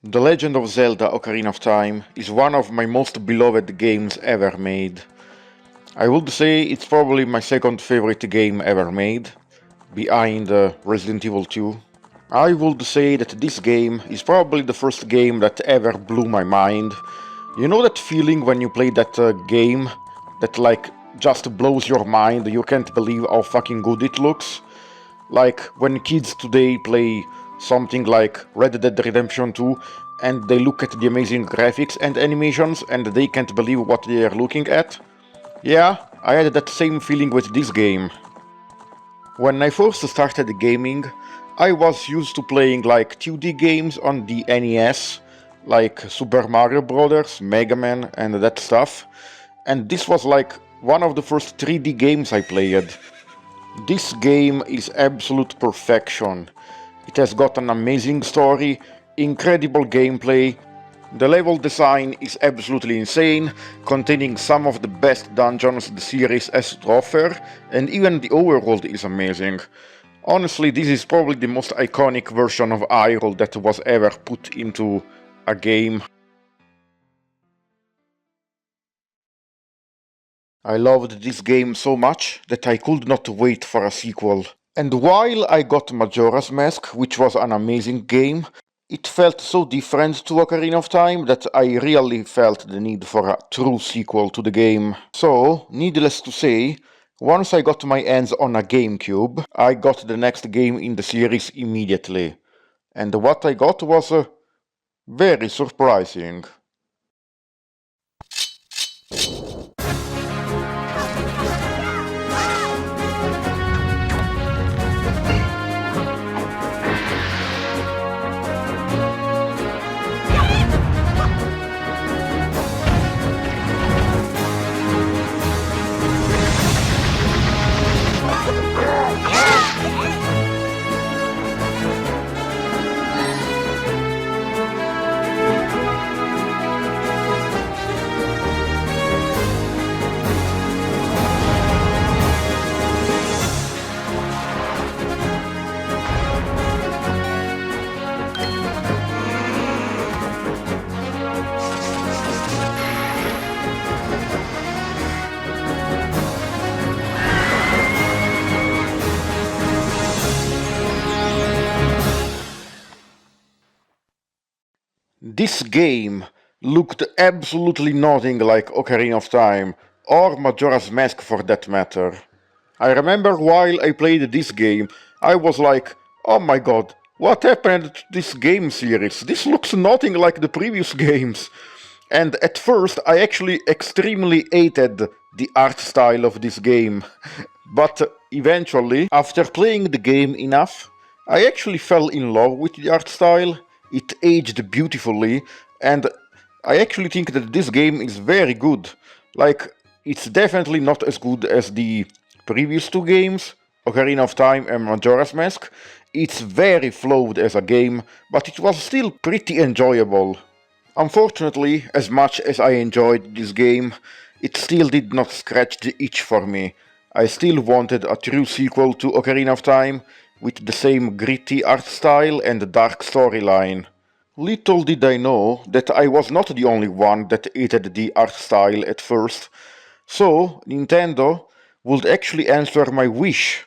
The Legend of Zelda Ocarina of Time is one of my most beloved games ever made. I would say it's probably my second favorite game ever made, behind Resident Evil 2. I would say that this game is probably the first game that ever blew my mind. You know that feeling when you play that game that just blows your mind, you can't believe how fucking good it looks? Like when kids today play something like Red Dead Redemption 2 and they look at the amazing graphics and animations and they can't believe what they are looking at. Yeah, I had that same feeling with this game. When I first started gaming, I was used to playing like 2D games on the NES, like Super Mario Bros., Mega Man and that stuff, and this was like one of the first 3D games I played. This game is absolute perfection. It has got an amazing story, incredible gameplay, the level design is absolutely insane, containing some of the best dungeons the series has to offer, and even the overworld is amazing. Honestly, this is probably the most iconic version of Hyrule that was ever put into a game. I loved this game so much that I could not wait for a sequel. And while I got Majora's Mask, which was an amazing game, it felt so different to Ocarina of Time that I really felt the need for a true sequel to the game. So, needless to say, once I got my hands on a GameCube, I got the next game in the series immediately. And what I got was very surprising. This game looked absolutely nothing like Ocarina of Time, or Majora's Mask for that matter. I remember while I played this game, I was like, oh my god, what happened to this game series? This looks nothing like the previous games. And at first I actually extremely hated the art style of this game. But eventually, after playing the game enough, I actually fell in love with the art style. It aged beautifully, and I actually think that this game is very good. Like, it's definitely not as good as the previous two games, Ocarina of Time and Majora's Mask. It's very flawed as a game, but it was still pretty enjoyable. Unfortunately, as much as I enjoyed this game, it still did not scratch the itch for me. I still wanted a true sequel to Ocarina of Time, with the same gritty art style and dark storyline. Little did I know that I was not the only one that hated the art style at first, so Nintendo would actually answer my wish.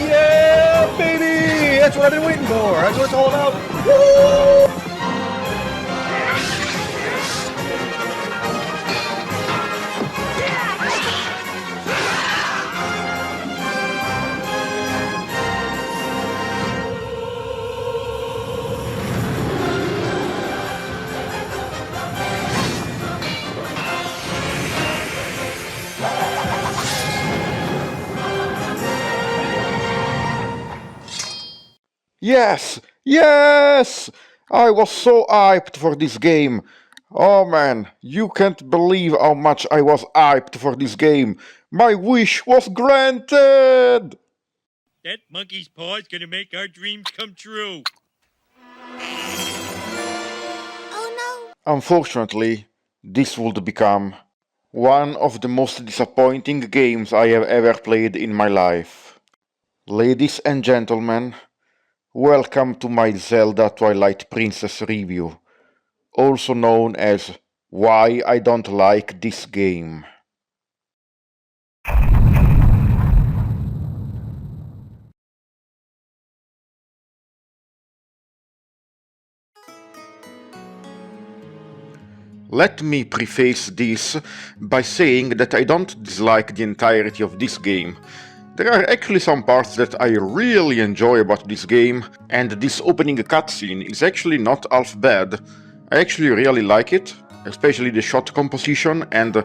Yeah, baby! That's what I've been waiting for. That's what it's all about. Woo! Yes! Yes! I was so hyped for this game. Oh man, you can't believe how much I was hyped for this game. My wish was granted! That monkey's paw is gonna make our dreams come true. Oh Unfortunately, this would become one of the most disappointing games I have ever played in my life. Ladies and gentlemen, welcome to my Zelda Twilight Princess review, also known as Why I Don't Like This Game. Let me preface this by saying that I don't dislike the entirety of this game. There are actually some parts that I really enjoy about this game, and this opening cutscene is actually not half bad. I actually really like it, especially the shot composition, and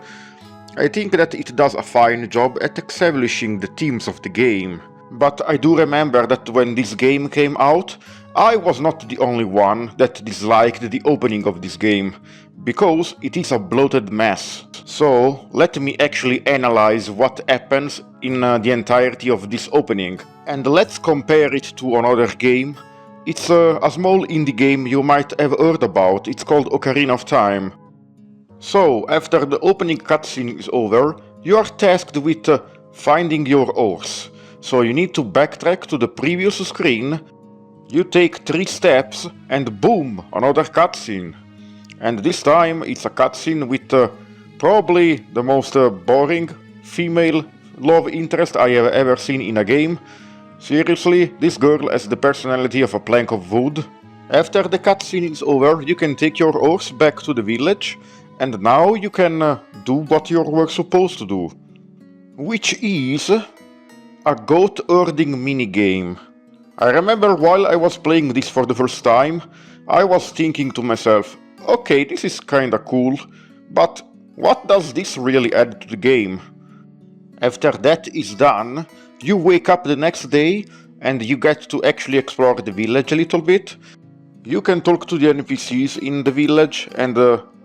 I think that it does a fine job at establishing the themes of the game. But I do remember that when this game came out, I was not the only one that disliked the opening of this game, because it is a bloated mess. So let me actually analyze what happens in the entirety of this opening, and let's compare it to another game. It's a small indie game you might have heard about. It's called Ocarina of Time. So, after the opening cutscene is over, you are tasked with finding your horse. So you need to backtrack to the previous screen, you take 3 steps, and boom, another cutscene. And this time it's a cutscene with probably the most boring female love interest I have ever seen in a game. Seriously, this girl has the personality of a plank of wood. After the cutscene is over, you can take your horse back to the village, and now you can do what you were supposed to do, which is a goat herding minigame. I remember while I was playing this for the first time, I was thinking to myself, okay, this is kinda cool, but what does this really add to the game? After that is done, you wake up the next day and you get to actually explore the village a little bit. You can talk to the NPCs in the village and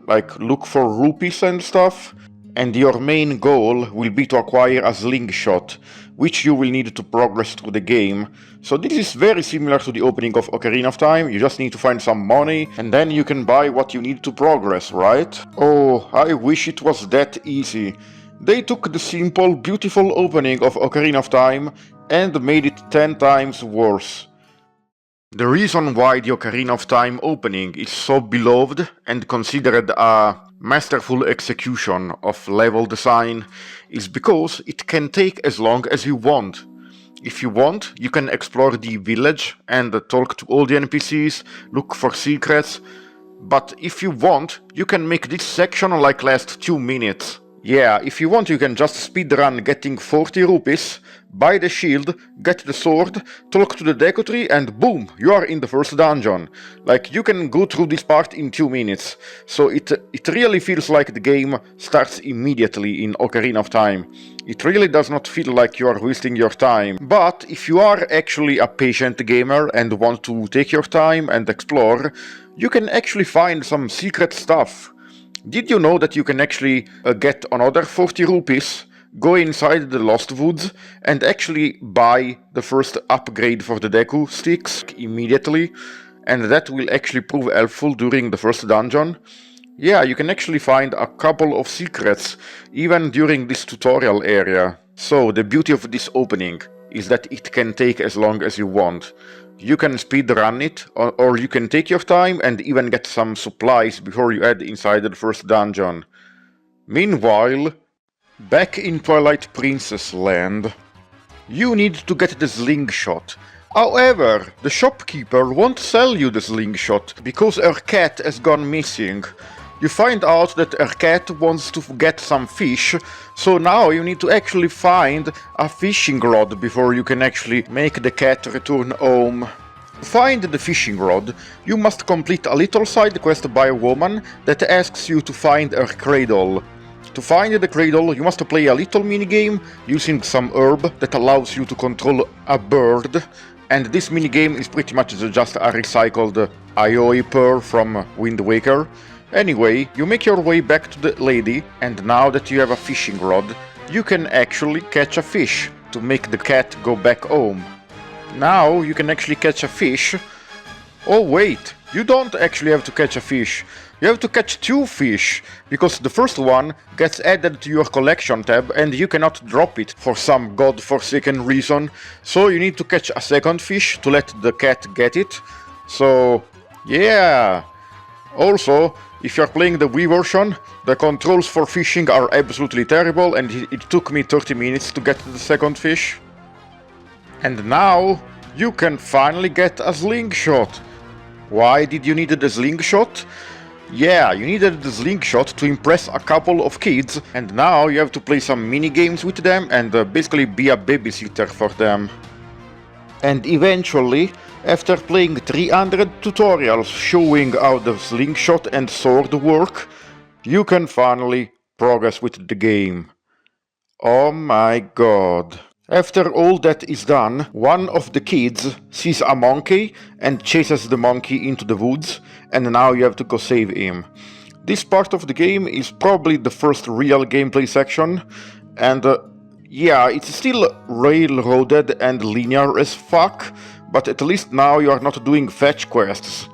like look for rupees and stuff. And your main goal will be to acquire a slingshot, which you will need to progress through the game. So this is very similar to the opening of Ocarina of Time. You just need to find some money, and then you can buy what you need to progress, right? Oh, I wish it was that easy. They took the simple, beautiful opening of Ocarina of Time and made it 10 times worse. The reason why the Ocarina of Time opening is so beloved and considered a masterful execution of level design is because it can take as long as you want. If you want, you can explore the village and talk to all the NPCs, look for secrets, but if you want, you can make this section like last 2 minutes. Yeah, if you want you can just speedrun getting 40 rupees, buy the shield, get the sword, talk to the Deku Tree, and boom, you are in the first dungeon. Like, you can go through this part in 2 minutes. So it really feels like the game starts immediately in Ocarina of Time. It really does not feel like you are wasting your time. But if you are actually a patient gamer and want to take your time and explore, you can actually find some secret stuff. Did you know that you can actually get another 40 rupees, go inside the Lost Woods, and actually buy the first upgrade for the Deku sticks immediately, and that will actually prove helpful during the first dungeon? Yeah, you can actually find a couple of secrets, even during this tutorial area. So, the beauty of this opening is that it can take as long as you want. You can speedrun it, or you can take your time and even get some supplies before you head inside the first dungeon. Meanwhile, back in Twilight Princess land, you need to get the slingshot. However, the shopkeeper won't sell you the slingshot because her cat has gone missing. You find out that her cat wants to get some fish, so now you need to actually find a fishing rod before you can actually make the cat return home. To find the fishing rod, you must complete a little side quest by a woman that asks you to find her cradle. To find the cradle, you must play a little minigame using some herb that allows you to control a bird, And this minigame is pretty much just a recycled Aioi Pearl from Wind Waker. Anyway, you make your way back to the lady, and now that you have a fishing rod, you can actually catch a fish to make the cat go back home. Now you can actually catch a fish. Oh wait, you don't actually have to catch a fish. You have to catch 2 fish, because the first one gets added to your collection tab and you cannot drop it for some godforsaken reason. So you need to catch a second fish to let the cat get it. So, yeah. Also, if you're playing the Wii version, the controls for fishing are absolutely terrible and it took me 30 minutes to get the second fish. And now, you can finally get a slingshot. Why did you need the slingshot? Yeah, you needed the slingshot to impress a couple of kids, and now you have to play some mini-games with them and basically be a babysitter for them. And eventually, after playing 300 tutorials showing how the slingshot and sword work, you can finally progress with the game. Oh my god. After all that is done, one of the kids sees a monkey and chases the monkey into the woods, and now you have to go save him. This part of the game is probably the first real gameplay section, and yeah, it's still railroaded and linear as fuck, but at least now you are not doing fetch quests.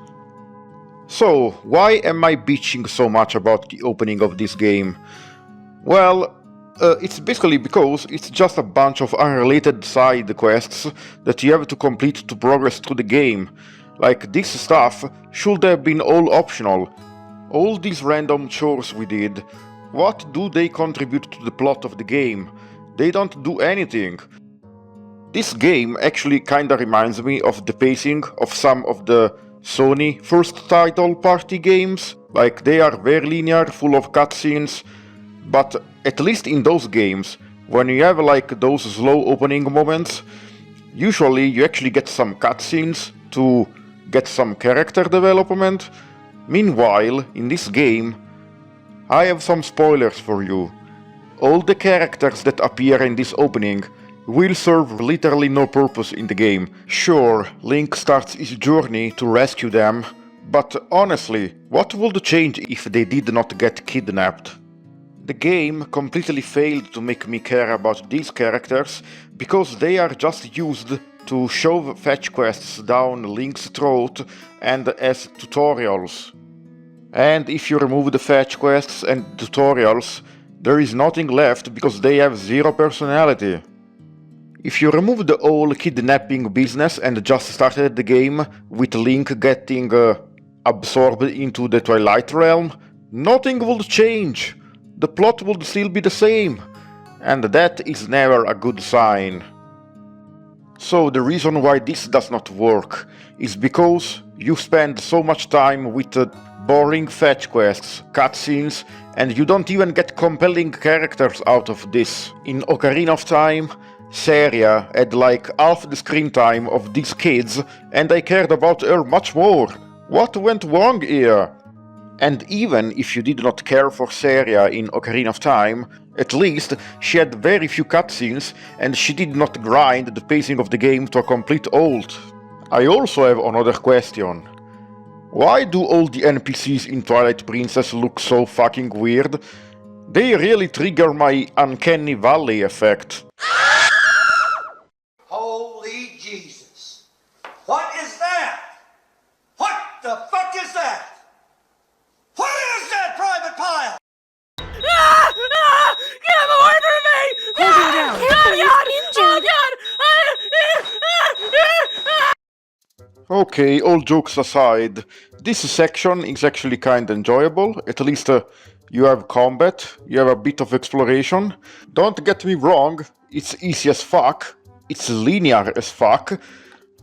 So, why am I bitching so much about the opening of this game? Well, it's basically because it's just a bunch of unrelated side quests that you have to complete to progress through the game. Like, this stuff should have been all optional. All these random chores we did, what do they contribute to the plot of the game? They don't do anything. This game actually kinda reminds me of the pacing of some of the Sony first title party games. Like, they are very linear, full of cutscenes, but at least in those games, when you have like those slow opening moments, usually you actually get some cutscenes to get some character development. Meanwhile, in this game, I have some spoilers for you. All the characters that appear in this opening will serve literally no purpose in the game. Sure, Link starts his journey to rescue them, but honestly, what would change if they did not get kidnapped? The game completely failed to make me care about these characters because they are just used to shove fetch quests down Link's throat and as tutorials. And if you remove the fetch quests and tutorials, there is nothing left because they have zero personality. If you remove the whole kidnapping business and just started the game with Link getting absorbed into the Twilight realm, nothing would change. The plot would still be the same, and that is never a good sign. So the reason why this does not work is because you spend so much time with boring fetch quests, cutscenes, and you don't even get compelling characters out of this. In Ocarina of Time, Saria had like half the screen time of these kids, and I cared about her much more. What went wrong here? And even if you did not care for Saria in Ocarina of Time, at least she had very few cutscenes and she did not grind the pacing of the game to a complete halt. I also have another question. Why do all the NPCs in Twilight Princess look so fucking weird? They really trigger my Uncanny Valley effect. Holy Jesus. What is that? What the fuck is that? What is that, Private Pile? Get him away from me! Hold him down. Oh, God! Injured. Oh, God! Okay, all jokes aside, this section is actually kinda enjoyable. At least you have combat, you have a bit of exploration. Don't get me wrong, it's easy as fuck, it's linear as fuck,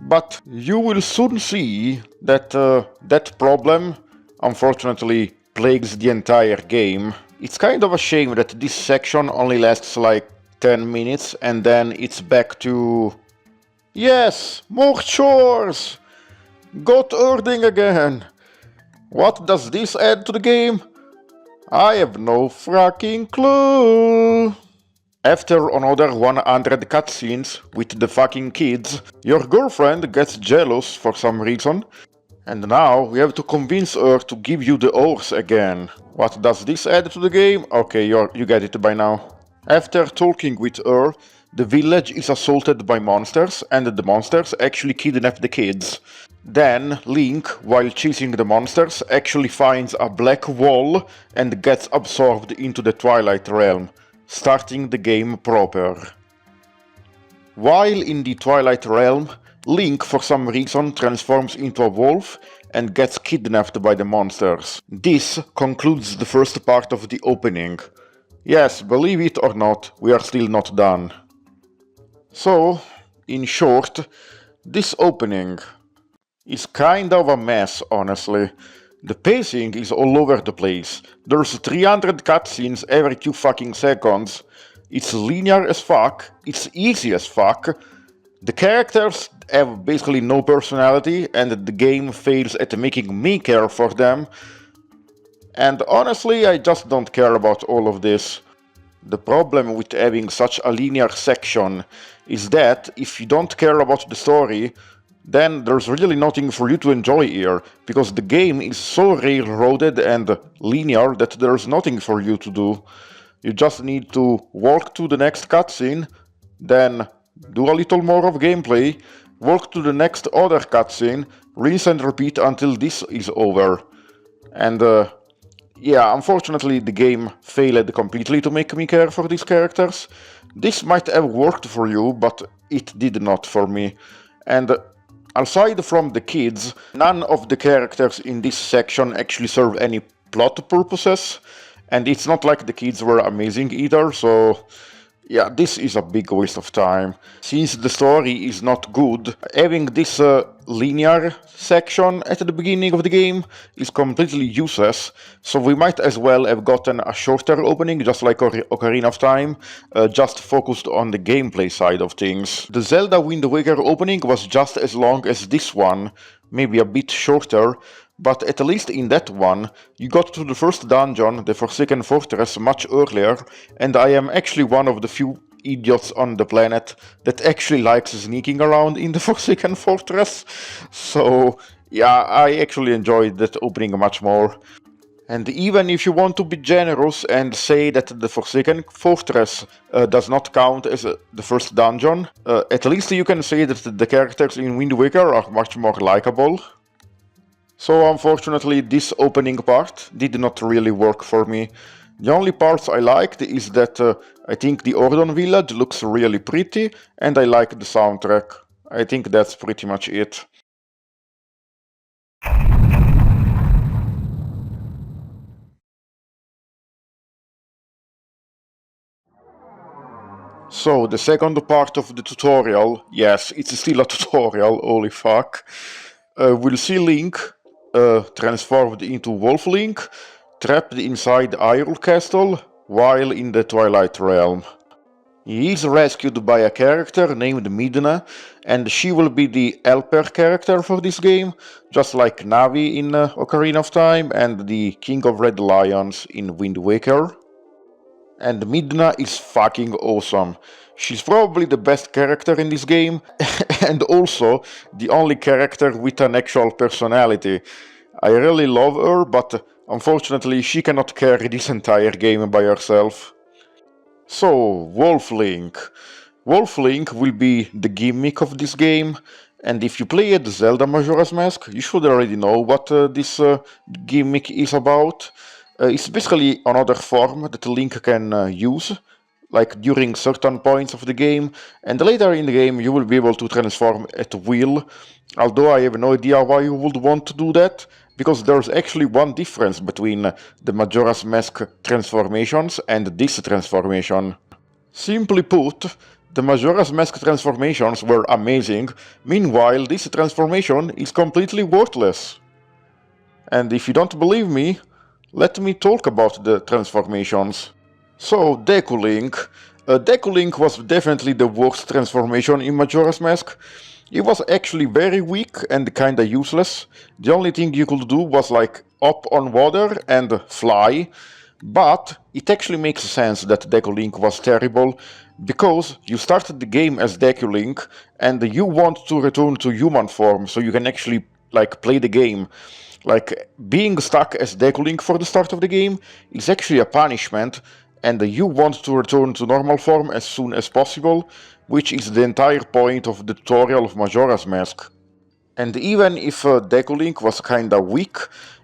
but you will soon see that that problem unfortunately plagues the entire game. It's kind of a shame that this section only lasts like 10 minutes and then it's back to... Yes, more chores! Got Erding again! What does this add to the game? I have no fucking clue! After another 100 cutscenes with the fucking kids, your girlfriend gets jealous for some reason, and now we have to convince her to give you the ores again. What does this add to the game? Okay, you get it by now. After talking with her, the village is assaulted by monsters, and the monsters actually kidnap the kids. Then Link, while chasing the monsters, actually finds a black wall and gets absorbed into the Twilight realm, starting the game proper. While in the Twilight realm, Link for some reason transforms into a wolf and gets kidnapped by the monsters. This concludes the first part of the opening. Yes, believe it or not, we are still not done. So, in short, this opening is kind of a mess, honestly. The pacing is all over the place. There's 300 cutscenes every 2 fucking seconds. It's linear as fuck, it's easy as fuck. The characters have basically no personality, and the game fails at making me care for them. And honestly, I just don't care about all of this. The problem with having such a linear section is that if you don't care about the story, then there's really nothing for you to enjoy here, because the game is so railroaded and linear that there's nothing for you to do. You just need to walk to the next cutscene, then do a little more of gameplay, walk to the next other cutscene, rinse and repeat until this is over. And yeah, unfortunately the game failed completely to make me care for these characters. This might have worked for you, but it did not for me. And aside from the kids, none of the characters in this section actually serve any plot purposes, and it's not like the kids were amazing either, so yeah, this is a big waste of time. Since the story is not good, having this linear section at the beginning of the game is completely useless, so we might as well have gotten a shorter opening, just like Ocarina of Time, just focused on the gameplay side of things. The Zelda Wind Waker opening was just as long as this one, maybe a bit shorter, but at least in that one, you got to the first dungeon, the Forsaken Fortress, much earlier, and I am actually one of the few idiots on the planet that actually likes sneaking around in the Forsaken Fortress. So yeah, I actually enjoyed that opening much more. And even if you want to be generous and say that the Forsaken Fortress does not count as the first dungeon, at least you can say that the characters in Wind Waker are much more likable. So unfortunately this opening part did not really work for me. The only parts I liked is that I think the Ordon village looks really pretty, and I like the soundtrack. I think that's pretty much it. So the second part of the tutorial, yes, it's still a tutorial, holy fuck. We'll see Link transformed into Wolf Link, trapped inside Hyrule Castle, while in the Twilight Realm. He is rescued by a character named Midna, and she will be the helper character for this game, just like Navi in Ocarina of Time and the King of Red Lions in Wind Waker. And Midna is fucking awesome. She's probably the best character in this game, and also the only character with an actual personality. I really love her, but unfortunately she cannot carry this entire game by herself. So, Wolf Link. Wolf Link will be the gimmick of this game, and if you played Zelda Majora's Mask, you should already know what this gimmick is about. It's basically another form that Link can use, like during certain points of the game, and later in the game you will be able to transform at will, although I have no idea why you would want to do that, because there's actually one difference between the Majora's Mask transformations and this transformation. Simply put, the Majora's Mask transformations were amazing, meanwhile this transformation is completely worthless. And if you don't believe me, let me talk about the transformations. So, Deku Link. Deku Link was definitely the worst transformation in Majora's Mask. It was actually very weak and kinda useless. The only thing you could do was like up on water and fly. But it actually makes sense that Deku Link was terrible, because you started the game as Deku Link and you want to return to human form so you can actually play the game. Being stuck as Deku Link for the start of the game is actually a punishment, and you want to return to normal form as soon as possible, which is the entire point of the tutorial of Majora's Mask. And even if Deku Link was kinda weak,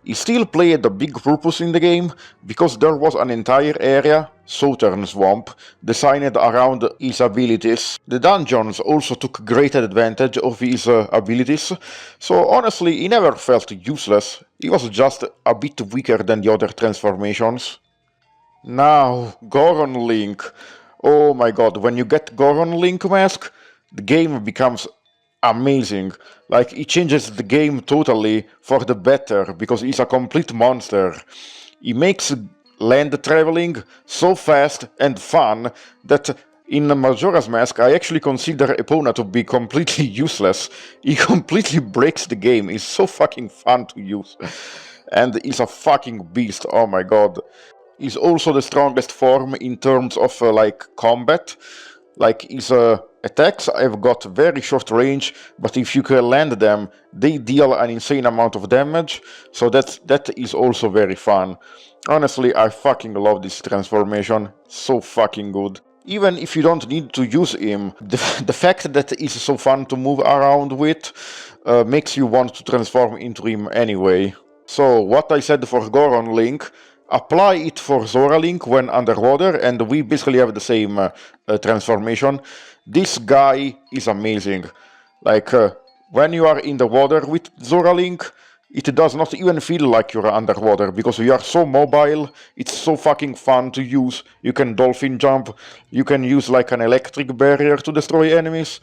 he still played a big purpose in the game, because there was an entire area, Southern Swamp, designed around his abilities. The dungeons also took great advantage of his abilities, so honestly he never felt useless, he was just a bit weaker than the other transformations. Now, Goron Link. Oh my god, when you get Goron Link Mask, the game becomes amazing. It changes the game totally for the better, because he's a complete monster. He makes land traveling so fast and fun that in Majora's Mask I actually consider Epona to be completely useless. He completely breaks the game, he's so fucking fun to use. And he's a fucking beast, oh my god. He's also the strongest form in terms of combat. His attacks have got very short range, but if you can land them, they deal an insane amount of damage, so that is also very fun. Honestly, I fucking love this transformation, so fucking good. Even if you don't need to use him, the fact that he's so fun to move around with makes you want to transform into him anyway. So, what I said for Goron Link, apply it for Zora Link when underwater, and we basically have the same transformation. This guy is amazing. When you are in the water with Zora Link, it does not even feel like you're underwater, because you are so mobile, it's so fucking fun to use. You can dolphin jump, you can use an electric barrier to destroy enemies.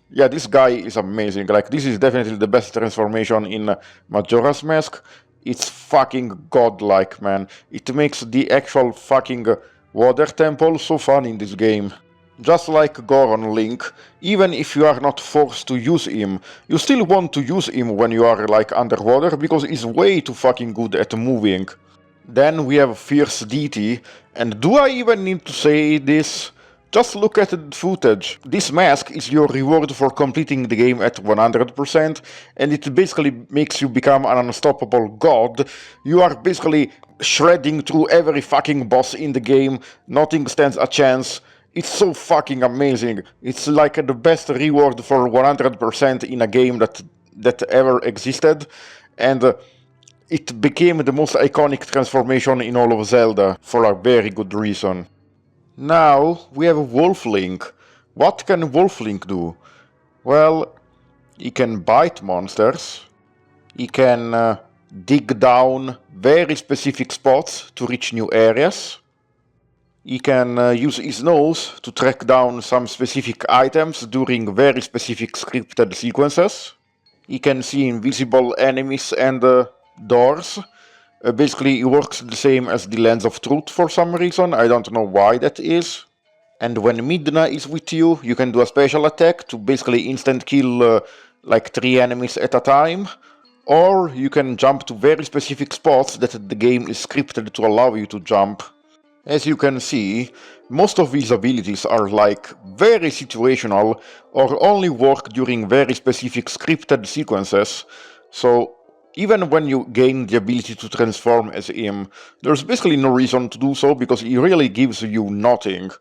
Yeah, this guy is amazing. This is definitely the best transformation in Majora's Mask. It's fucking godlike, man. It makes the actual fucking water temple so fun in this game. Just like Goron Link, even if you are not forced to use him, you still want to use him when you are underwater, because he's way too fucking good at moving. Then we have Fierce Deity, and do I even need to say this? Just look at the footage. This mask is your reward for completing the game at 100%, and it basically makes you become an unstoppable god. You are basically shredding through every fucking boss in the game, nothing stands a chance. It's so fucking amazing. It's the best reward for 100% in a game that ever existed, and it became the most iconic transformation in all of Zelda, for a very good reason. Now we have Wolf Link. What can Wolf Link do? Well, he can bite monsters, he can dig down very specific spots to reach new areas, he can use his nose to track down some specific items during very specific scripted sequences, he can see invisible enemies and doors. Basically, it works the same as the Lens of Truth for some reason, I don't know why that is. And when Midna is with you, you can do a special attack to basically instant kill 3 enemies at a time. Or you can jump to very specific spots that the game is scripted to allow you to jump. As you can see, most of these abilities are very situational or only work during very specific scripted sequences, so even when you gain the ability to transform as him, there's basically no reason to do so, because he really gives you nothing.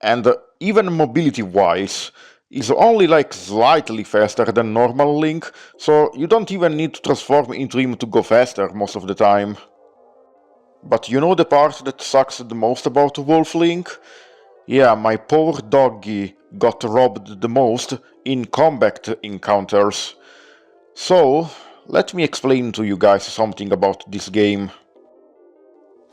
And even mobility-wise, he's only slightly faster than normal Link, so you don't even need to transform into him to go faster most of the time. But you know the part that sucks the most about Wolf Link? Yeah, my poor doggy got robbed the most in combat encounters. So, let me explain to you guys something about this game.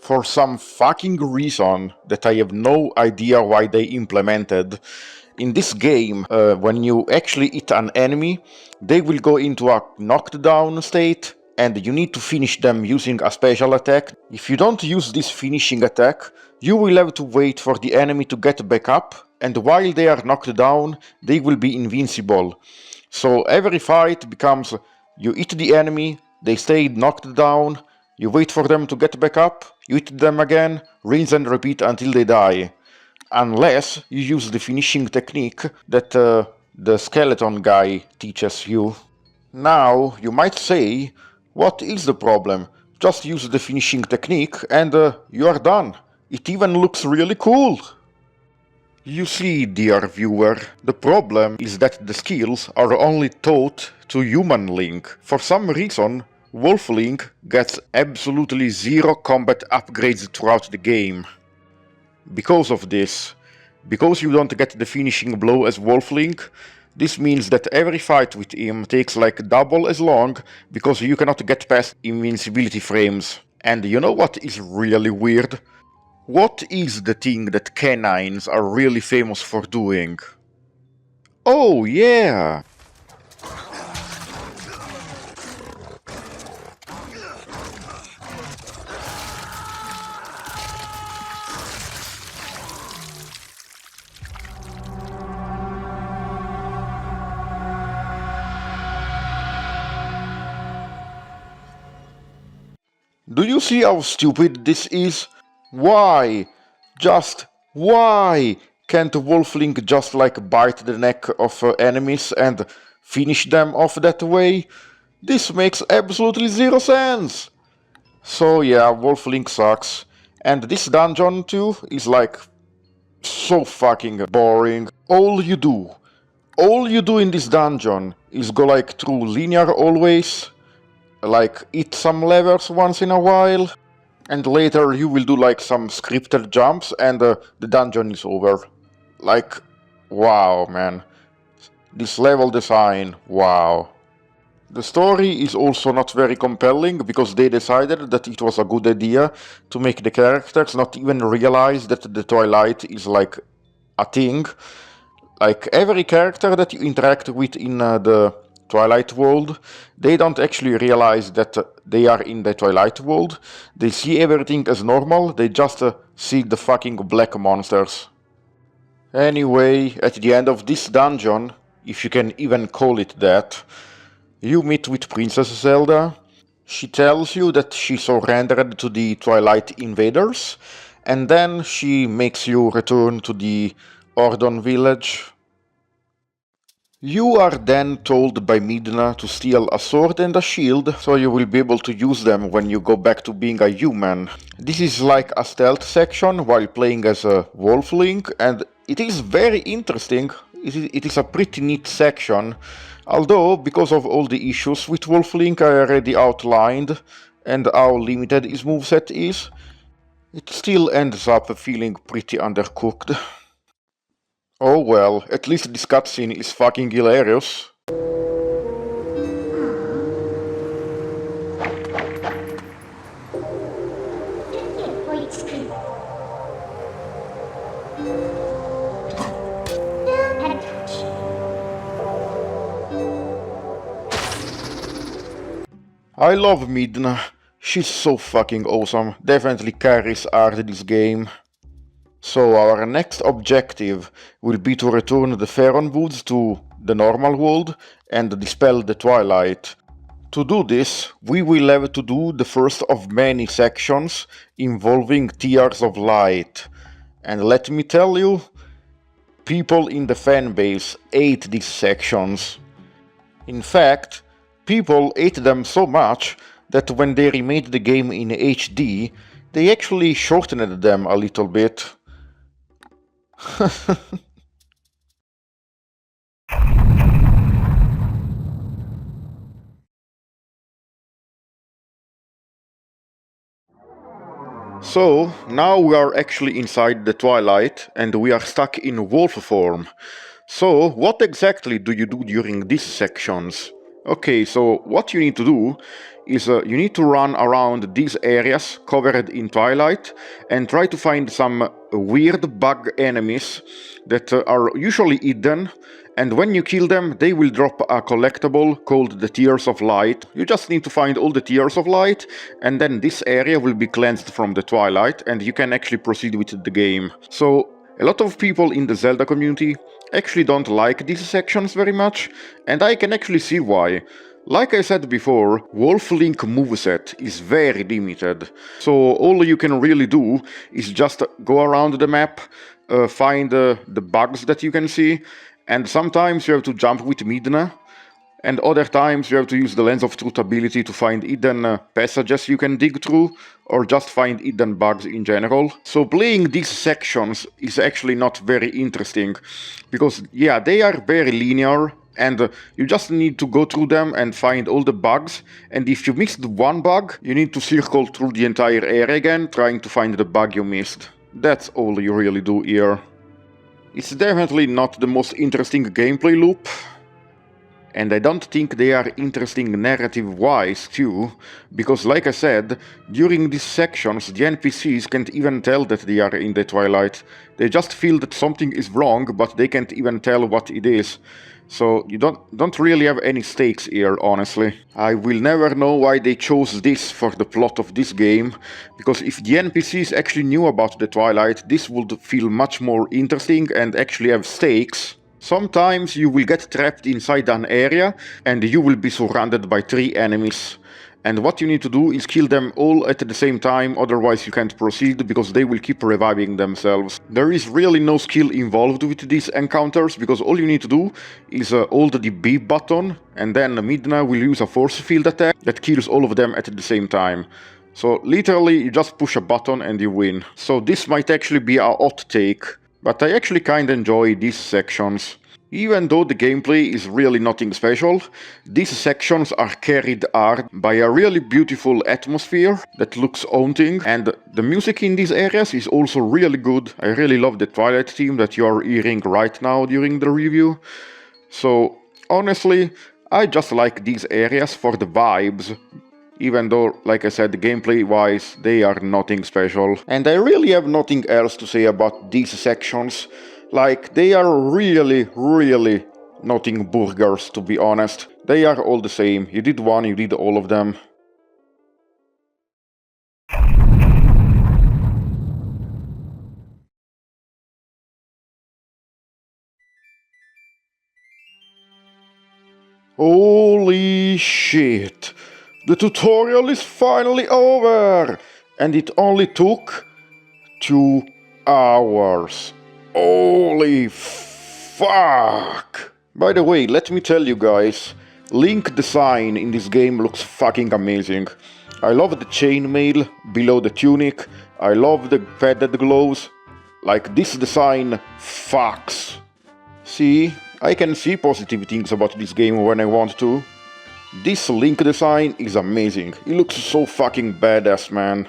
For some fucking reason that I have no idea why they implemented, in this game, when you actually hit an enemy, they will go into a knocked down state, and you need to finish them using a special attack. If you don't use this finishing attack, you will have to wait for the enemy to get back up, and while they are knocked down, they will be invincible. So every fight becomes: you hit the enemy, they stay knocked down, You wait for them to get back up, you hit them again, rinse and repeat until they die. Unless you use the finishing technique that the skeleton guy teaches you. Now, you might say, what is the problem? Just use the finishing technique and you are done. It even looks really cool. You see, dear viewer, the problem is that the skills are only taught to human Link. For some reason, Wolf Link gets absolutely zero combat upgrades throughout the game. Because of this, because you don't get the finishing blow as Wolf Link, this means that every fight with him takes like double as long because you cannot get past invincibility frames. And you know what is really weird? What is the thing that canines are really famous for doing? Oh yeah! Do you see how stupid this is? Why? Just why can't Wolf Link just like bite the neck of enemies and finish them off that way? This makes absolutely zero sense! So yeah, Wolf Link sucks. And this dungeon too is like so fucking boring. All you do in this dungeon is go like through linear always, like hit some levers once in a while, and later you will do like some scripted jumps and the dungeon is over. Like, wow man. This level design, wow. The story is also not very compelling because they decided that it was a good idea to make the characters not even realize that the Twilight is like a thing. Like every character that you interact with in the Twilight world, they don't actually realize that they are in the Twilight world. They see everything as normal, they just see the fucking black monsters. Anyway, at the end of this dungeon, if you can even call it that, you meet with Princess Zelda. She tells you that she surrendered to the Twilight invaders, and then she makes you return to the Ordon village. You are then told by Midna to steal a sword and a shield, so you will be able to use them when you go back to being a human. This is like a stealth section while playing as a Wolf Link, and it is very interesting. It is a pretty neat section, although because of all the issues with Wolf Link I already outlined, and how limited his moveset is, it still ends up feeling pretty undercooked. Oh well, at least this cutscene is fucking hilarious. I love Midna. She's so fucking awesome. Definitely carries art this game. So our next objective will be to return the Faron Woods to the normal world and dispel the Twilight. To do this, we will have to do the first of many sections involving Tears of Light. And let me tell you, people in the fanbase hate these sections. In fact, people hate them so much that when they remade the game in HD, they actually shortened them a little bit. So, now we are actually inside the Twilight and we are stuck in wolf form. So, what exactly do you do during these sections? Okay, so what you need to do is you need to run around these areas covered in Twilight and try to find some weird bug enemies that are usually hidden, and when you kill them they will drop a collectible called the Tears of Light. You just need to find all the Tears of Light and then this area will be cleansed from the Twilight and you can actually proceed with the game. So A lot of people in the Zelda community actually don't like these sections very much, and I can actually see why. Like I said before, Wolf Link moveset is very limited, so all you can really do is just go around the map, find the bugs that you can see, and sometimes you have to jump with Midna, and other times you have to use the Lens of Truth ability to find hidden passages you can dig through, or just find hidden bugs in general. So playing these sections is actually not very interesting, because yeah, they are very linear, and you just need to go through them and find all the bugs, and if you missed one bug, you need to circle through the entire area again, trying to find the bug you missed. That's all you really do here. It's definitely not the most interesting gameplay loop, and I don't think they are interesting narrative-wise too, because like I said, during these sections the NPCs can't even tell that they are in the Twilight. They just feel that something is wrong, but they can't even tell what it is. So you don't really have any stakes here, honestly. I will never know why they chose this for the plot of this game, because if the NPCs actually knew about the Twilight, this would feel much more interesting and actually have stakes. Sometimes you will get trapped inside an area and you will be surrounded by 3 enemies. And what you need to do is kill them all at the same time, otherwise you can't proceed because they will keep reviving themselves. There is really no skill involved with these encounters, because all you need to do is hold the B button, and then Midna will use a force field attack that kills all of them at the same time. So literally you just push a button and you win. So this might actually be a hot take, but I actually kinda enjoy these sections. Even though the gameplay is really nothing special, these sections are carried hard by a really beautiful atmosphere that looks haunting, and the music in these areas is also really good. I really love the Twilight theme that you are hearing right now during the review. So honestly, I just like these areas for the vibes, even though, like I said, gameplay-wise, they are nothing special. And I really have nothing else to say about these sections. Like, they are really nothing burgers, to be honest. They are all the same. You did one, you did all of them. Holy shit! The tutorial is finally over! And it only took 2 hours. Holy fuck! By the way, let me tell you guys, Link design in this game looks fucking amazing. I love the chainmail below the tunic, I love the padded gloves. Like, this design fucks. See, I can see positive things about this game when I want to. This Link design is amazing, it looks so fucking badass, man.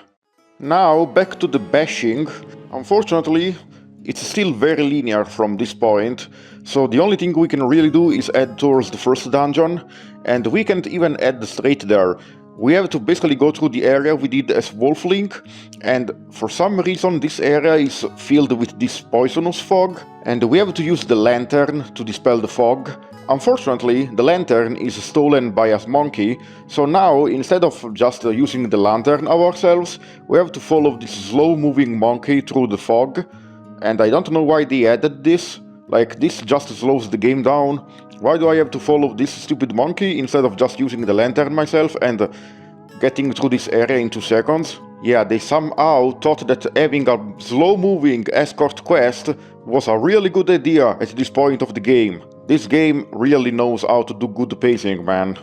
Now, back to the bashing. Unfortunately, it's still very linear from this point, so the only thing we can really do is head towards the first dungeon, and we can't even head straight there. We have to basically go through the area we did as Wolf Link, and for some reason this area is filled with this poisonous fog, and we have to use the lantern to dispel the fog. Unfortunately, the lantern is stolen by a monkey, so now instead of just using the lantern ourselves, we have to follow this slow-moving monkey through the fog. And I don't know why they added this, like this just slows the game down. Why do I have to follow this stupid monkey instead of just using the lantern myself and getting through this area in 2 seconds? Yeah, they somehow thought that having a slow-moving escort quest was a really good idea at this point of the game. This game really knows how to do good pacing, man.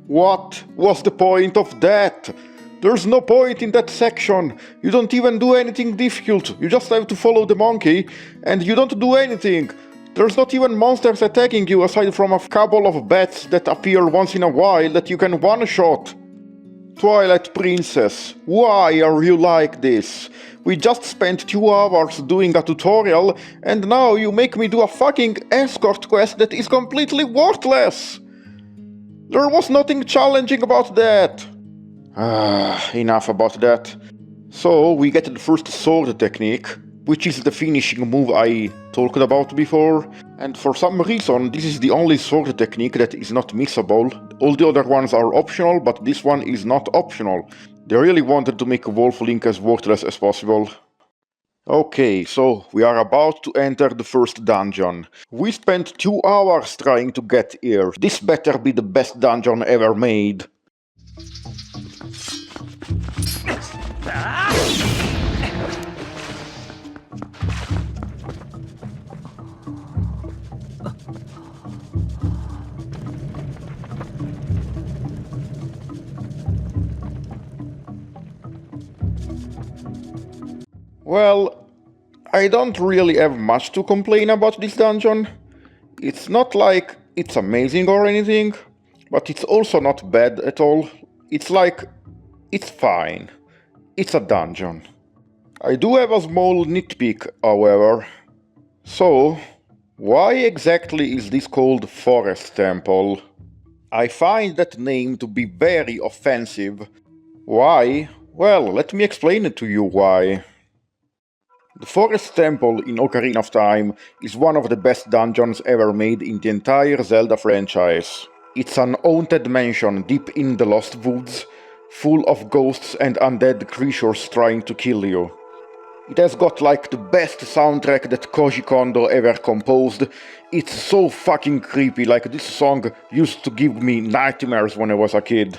What was the point of that? There's no point in that section. You don't even do anything difficult. You just have to follow the monkey, and you don't do anything. There's not even monsters attacking you aside from a couple of bats that appear once in a while that you can one-shot. Twilight Princess, why are you like this? We just spent 2 hours doing a tutorial and now you make me do a fucking escort quest that is completely worthless! There was nothing challenging about that! Enough about that. So we get the first sword technique, which is the finishing move I talked about before, and for some reason this is the only sword technique that is not missable. All the other ones are optional, but this one is not optional. They really wanted to make Wolf Link as worthless as possible. Okay, so we are about to enter the first dungeon. We spent 2 hours trying to get here. This better be the best dungeon ever made. Well, I don't really have much to complain about this dungeon. It's not like it's amazing or anything, but it's also not bad at all. It's like, it's fine. It's a dungeon. I do have a small nitpick, however. So, why exactly is this called Forest Temple? I find that name to be very offensive. Why? Well, let me explain it to you why. The Forest Temple in Ocarina of Time is one of the best dungeons ever made in the entire Zelda franchise. It's an haunted mansion deep in the Lost Woods, full of ghosts and undead creatures trying to kill you. It has got like the best soundtrack that Koji Kondo ever composed. It's so fucking creepy, like this song used to give me nightmares when I was a kid.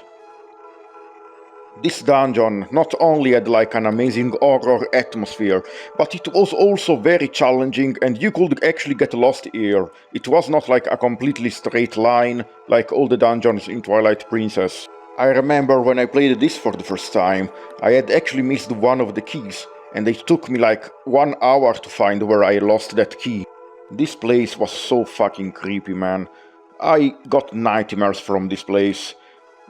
This dungeon not only had like an amazing horror atmosphere, but it was also very challenging and you could actually get lost here. It was not like a completely straight line like all the dungeons in Twilight Princess. I remember when I played this for the first time, I had actually missed one of the keys, and it took me like 1 hour to find where I lost that key. This place was so fucking creepy, man. I got nightmares from this place.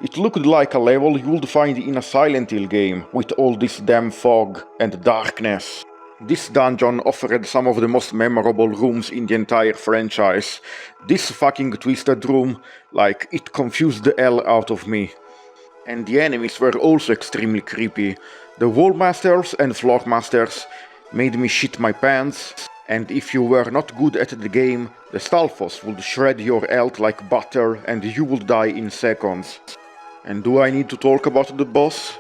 It looked like a level you would find in a Silent Hill game, with all this damn fog and darkness. This dungeon offered some of the most memorable rooms in the entire franchise. This fucking twisted room, like, it confused the hell out of me. And the enemies were also extremely creepy. The Wall Masters and Floor Masters made me shit my pants, and if you were not good at the game, the Stalfos would shred your health like butter and you would die in seconds. And do I need to talk about the boss?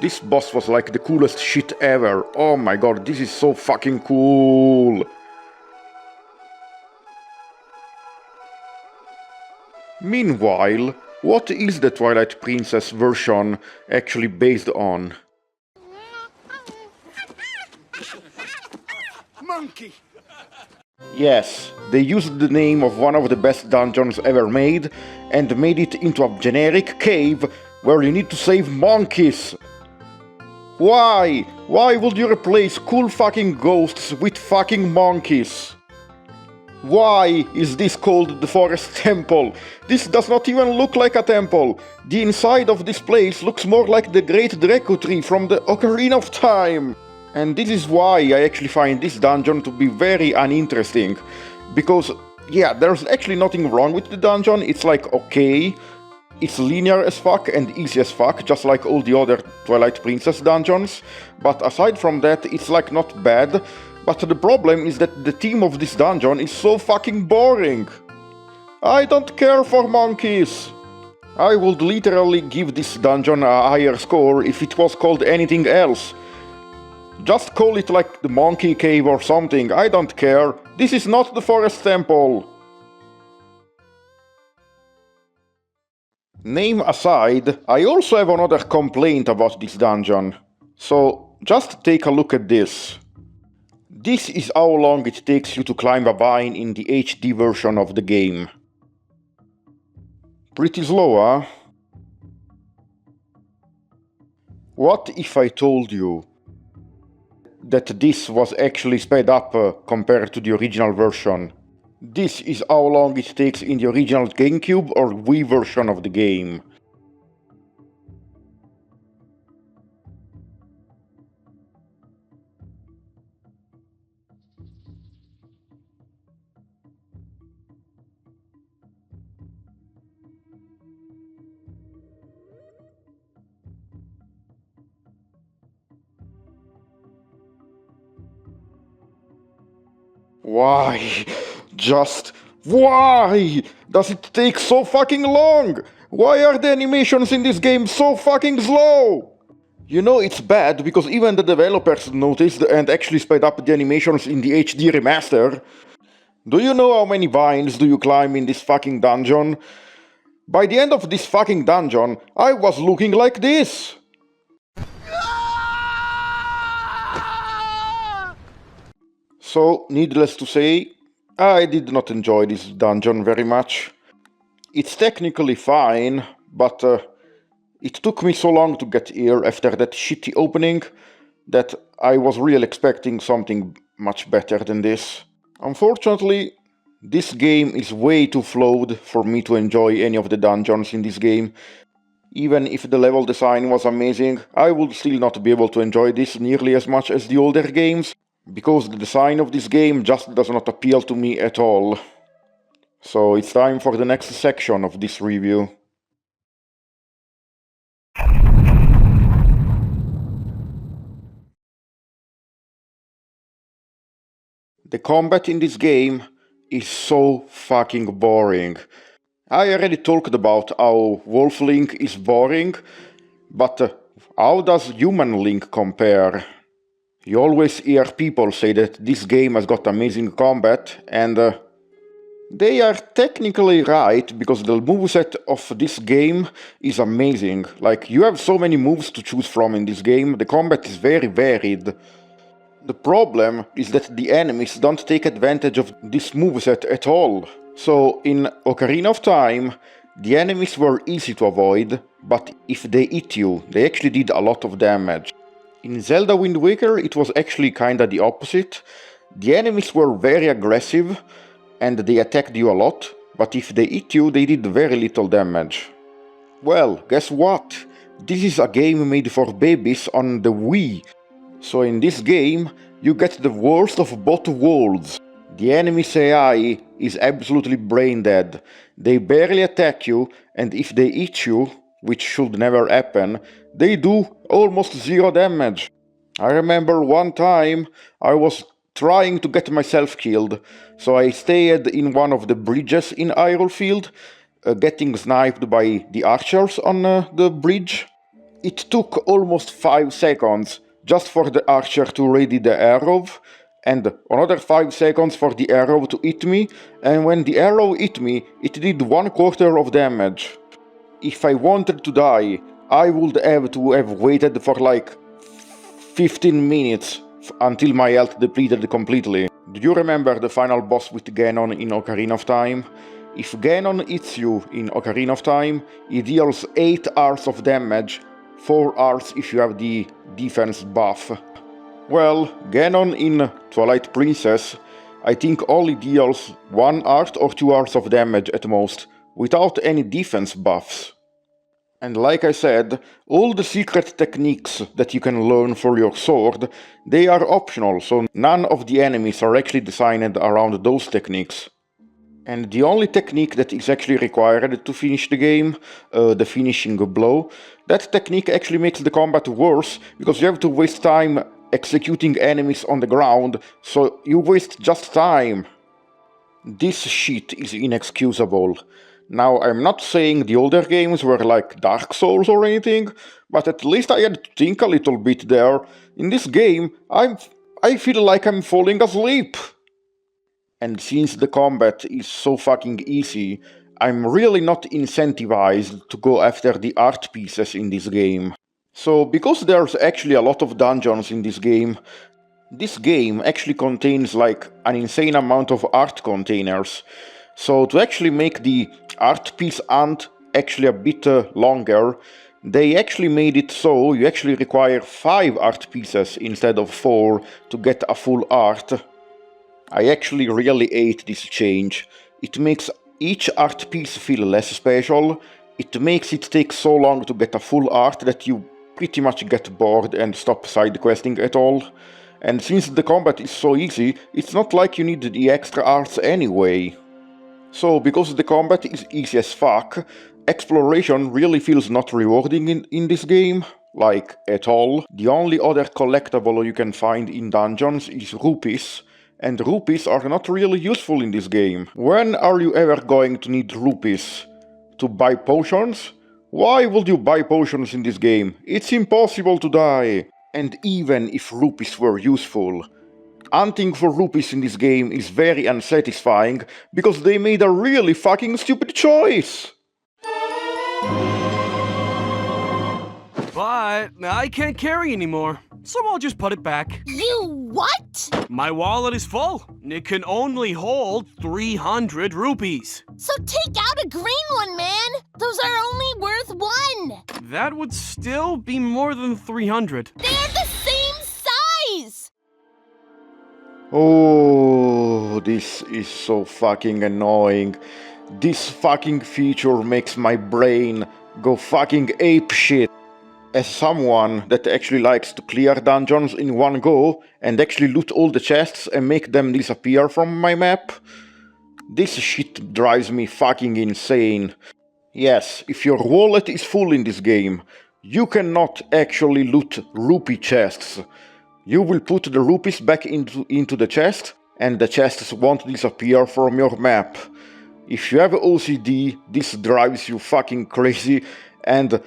This boss was like the coolest shit ever. Oh my god, this is so fucking cool! Meanwhile, what is the Twilight Princess version actually based on? Monkey! Yes, they used the name of one of the best dungeons ever made and made it into a generic cave where you need to save monkeys. Why? Why would you replace cool fucking ghosts with fucking monkeys? Why is this called the Forest Temple? This does not even look like a temple. The inside of this place looks more like the Great Draco Tree from the Ocarina of Time. And this is why I actually find this dungeon to be very uninteresting. Because, yeah, there's actually nothing wrong with the dungeon, it's like okay. It's linear as fuck and easy as fuck, just like all the other Twilight Princess dungeons. But aside from that, it's like not bad. But the problem is that the theme of this dungeon is so fucking boring. I don't care for monkeys. I would literally give this dungeon a higher score if it was called anything else. Just call it like the Monkey Cave or something, I don't care. This is not the Forest Temple. Name aside, I also have another complaint about this dungeon. So, just take a look at this. This is how long it takes you to climb a vine in the HD version of the game. Pretty slow, huh? What if I told you that this was actually sped up compared to the original version? This is how long it takes in the original GameCube or Wii version of the game. Why? Just why does it take so fucking long? Why are the animations in this game so fucking slow? You know it's bad because even the developers noticed and actually sped up the animations in the HD remaster. Do you know how many vines do you climb in this fucking dungeon? By the end of this fucking dungeon, I was looking like this. So, needless to say, I did not enjoy this dungeon very much. It's technically fine, but it took me so long to get here after that shitty opening that I was really expecting something much better than this. Unfortunately, this game is way too flawed for me to enjoy any of the dungeons in this game. Even if the level design was amazing, I would still not be able to enjoy this nearly as much as the older games, because the design of this game just does not appeal to me at all. So it's time for the next section of this review. The combat in this game is so fucking boring. I already talked about how Wolf Link is boring, but how does Human Link compare? You always hear people say that this game has got amazing combat, and they are technically right, because the moveset of this game is amazing. Like, you have so many moves to choose from in this game, the combat is very varied. The problem is that the enemies don't take advantage of this moveset at all. So, in Ocarina of Time, the enemies were easy to avoid, but if they hit you, they actually did a lot of damage. In Zelda Wind Waker, it was actually kinda the opposite. The enemies were very aggressive, and they attacked you a lot, but if they hit you, they did very little damage. Well, guess what? This is a game made for babies on the Wii. So in this game, you get the worst of both worlds. The enemy's AI is absolutely brain dead. They barely attack you, and if they hit you, which should never happen, they do almost zero damage. I remember one time I was trying to get myself killed, so I stayed in one of the bridges in Hyrule Field, getting sniped by the archers on the bridge. It took almost 5 seconds just for the archer to ready the arrow, and another 5 seconds for the arrow to hit me, and when the arrow hit me, it did 1/4 of damage. If I wanted to die, I would have to have waited for like 15 minutes until my health depleted completely. Do you remember the final boss with Ganon in Ocarina of Time? If Ganon hits you in Ocarina of Time, he deals 8 hours of damage, 4 hours if you have the defense buff. Well, Ganon in Twilight Princess, I think only deals 1 hour or 2 hours of damage at most, without any defense buffs. And like I said, all the secret techniques that you can learn for your sword, they are optional, so none of the enemies are actually designed around those techniques. And the only technique that is actually required to finish the game, the finishing blow, that technique actually makes the combat worse, because you have to waste time executing enemies on the ground, so you waste just time. This shit is inexcusable. Now, I'm not saying the older games were like Dark Souls or anything, but at least I had to think a little bit there. In this game, I feel like I'm falling asleep. And since the combat is so fucking easy, I'm really not incentivized to go after the art pieces in this game. So, because there's actually a lot of dungeons in this game actually contains like an insane amount of art containers. So to actually make the art piece hunt actually a bit longer, they actually made it so you actually require 5 art pieces instead of 4 to get a full art. I actually really hate this change. It makes each art piece feel less special, it makes it take so long to get a full art that you pretty much get bored and stop side questing at all. And since the combat is so easy, it's not like you need the extra arts anyway. So, because the combat is easy as fuck, exploration really feels not rewarding in this game, like, at all. The only other collectible you can find in dungeons is rupees, and rupees are not really useful in this game. When are you ever going to need rupees? To buy potions? Why would you buy potions in this game? It's impossible to die! And even if rupees were useful, hunting for rupees in this game is very unsatisfying because they made a really fucking stupid choice! But I can't carry anymore, so I'll just put it back. You what? My wallet is full. It can only hold 300 rupees. So take out a green one, man. Those are only worth one. That would still be more than 300. They're the same size. Oh, this is so fucking annoying. This fucking feature makes my brain go fucking apeshit. As someone that actually likes to clear dungeons in one go and actually loot all the chests and make them disappear from my map, this shit drives me fucking insane. Yes, if your wallet is full in this game, you cannot actually loot rupee chests. You will put the rupees back into the chest, and the chests won't disappear from your map. If you have OCD, this drives you fucking crazy, and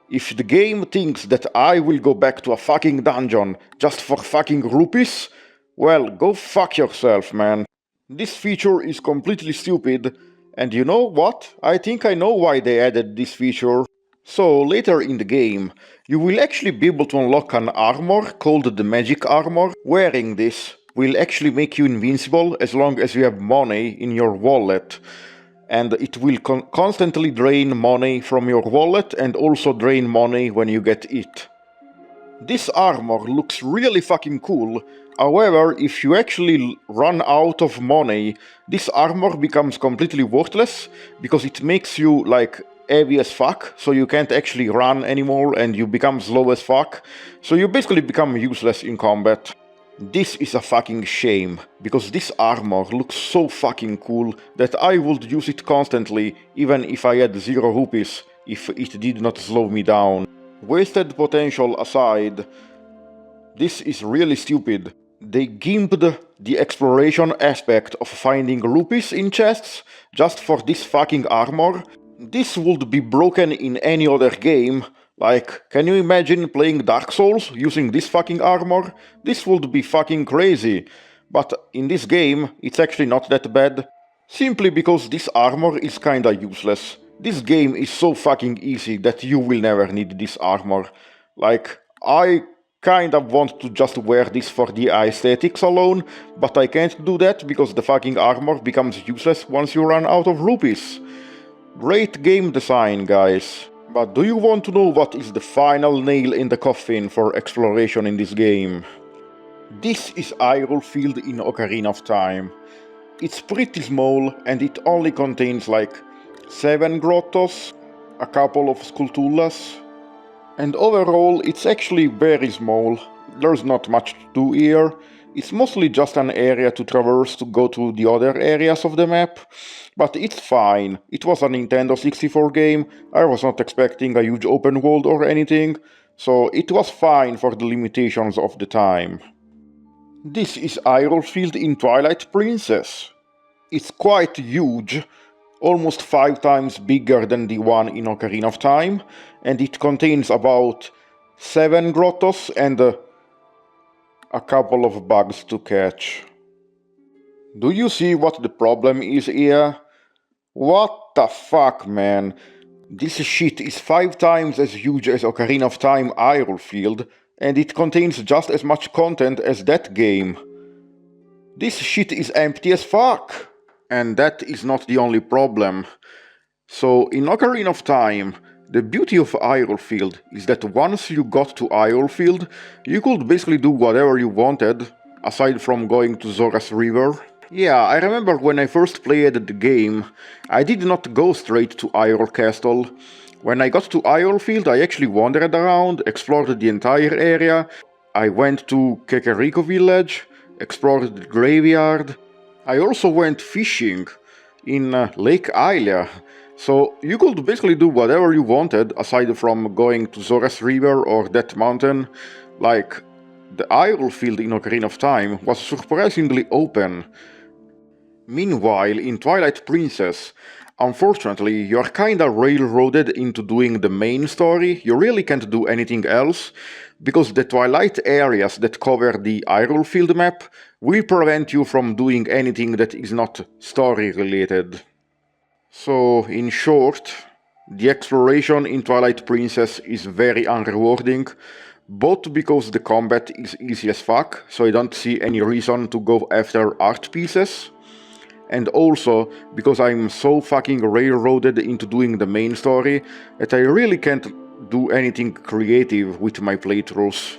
if the game thinks that I will go back to a fucking dungeon just for fucking rupees, well, go fuck yourself, man. This feature is completely stupid, and you know what? I think I know why they added this feature. So, later in the game, you will actually be able to unlock an armor called the Magic Armor. Wearing this will actually make you invincible as long as you have money in your wallet. And it will constantly drain money from your wallet and also drain money when you get it. This armor looks really fucking cool, however, if you actually run out of money, this armor becomes completely worthless, because it makes you, like, heavy as fuck, so you can't actually run anymore and you become slow as fuck, so you basically become useless in combat. This is a fucking shame, because this armor looks so fucking cool that I would use it constantly, even if I had 0 rupees, if it did not slow me down. Wasted potential aside, this is really stupid. They gimped the exploration aspect of finding rupees in chests just for this fucking armor. This would be broken in any other game. Like, can you imagine playing Dark Souls using this fucking armor? This would be fucking crazy. But in this game, it's actually not that bad. Simply because this armor is kinda useless. This game is so fucking easy that you will never need this armor. Like, I kinda want to just wear this for the aesthetics alone, but I can't do that because the fucking armor becomes useless once you run out of rupees. Great game design, guys. But do you want to know what is the final nail in the coffin for exploration in this game? This is Hyrule Field in Ocarina of Time. It's pretty small and it only contains like 7 grottos, a couple of Skulltulas, and overall it's actually very small. There's not much to do here. It's mostly just an area to traverse to go to the other areas of the map, but it's fine. It was a Nintendo 64 game, I was not expecting a huge open world or anything, so it was fine for the limitations of the time. This is Hyrule Field in Twilight Princess. It's quite huge, almost 5 times bigger than the one in Ocarina of Time, and it contains about 7 grottos and a couple of bugs to catch. Do you see what the problem is here? What the fuck, man? This shit is 5 times as huge as Ocarina of Time Hyrule Field, and it contains just as much content as that game. This shit is empty as fuck! And that is not the only problem. So, in Ocarina of Time, the beauty of Hyrule Field is that once you got to Hyrule Field, you could basically do whatever you wanted, aside from going to Zora's River. Yeah, I remember when I first played the game, I did not go straight to Hyrule Castle. When I got to Hyrule Field, I actually wandered around, explored the entire area. I went to Kakariko Village, explored the graveyard. I also went fishing in Lake Hylia. So you could basically do whatever you wanted, aside from going to Zora's River or that mountain. Like, the Hyrule field in Ocarina of Time was surprisingly open. Meanwhile, in Twilight Princess, unfortunately, you're kinda railroaded into doing the main story. You really can't do anything else, because the Twilight areas that cover the Hyrule field map will prevent you from doing anything that is not story related. So, in short, the exploration in Twilight Princess is very unrewarding, both because the combat is easy as fuck, so I don't see any reason to go after art pieces, and also because I'm so fucking railroaded into doing the main story that I really can't do anything creative with my playthroughs.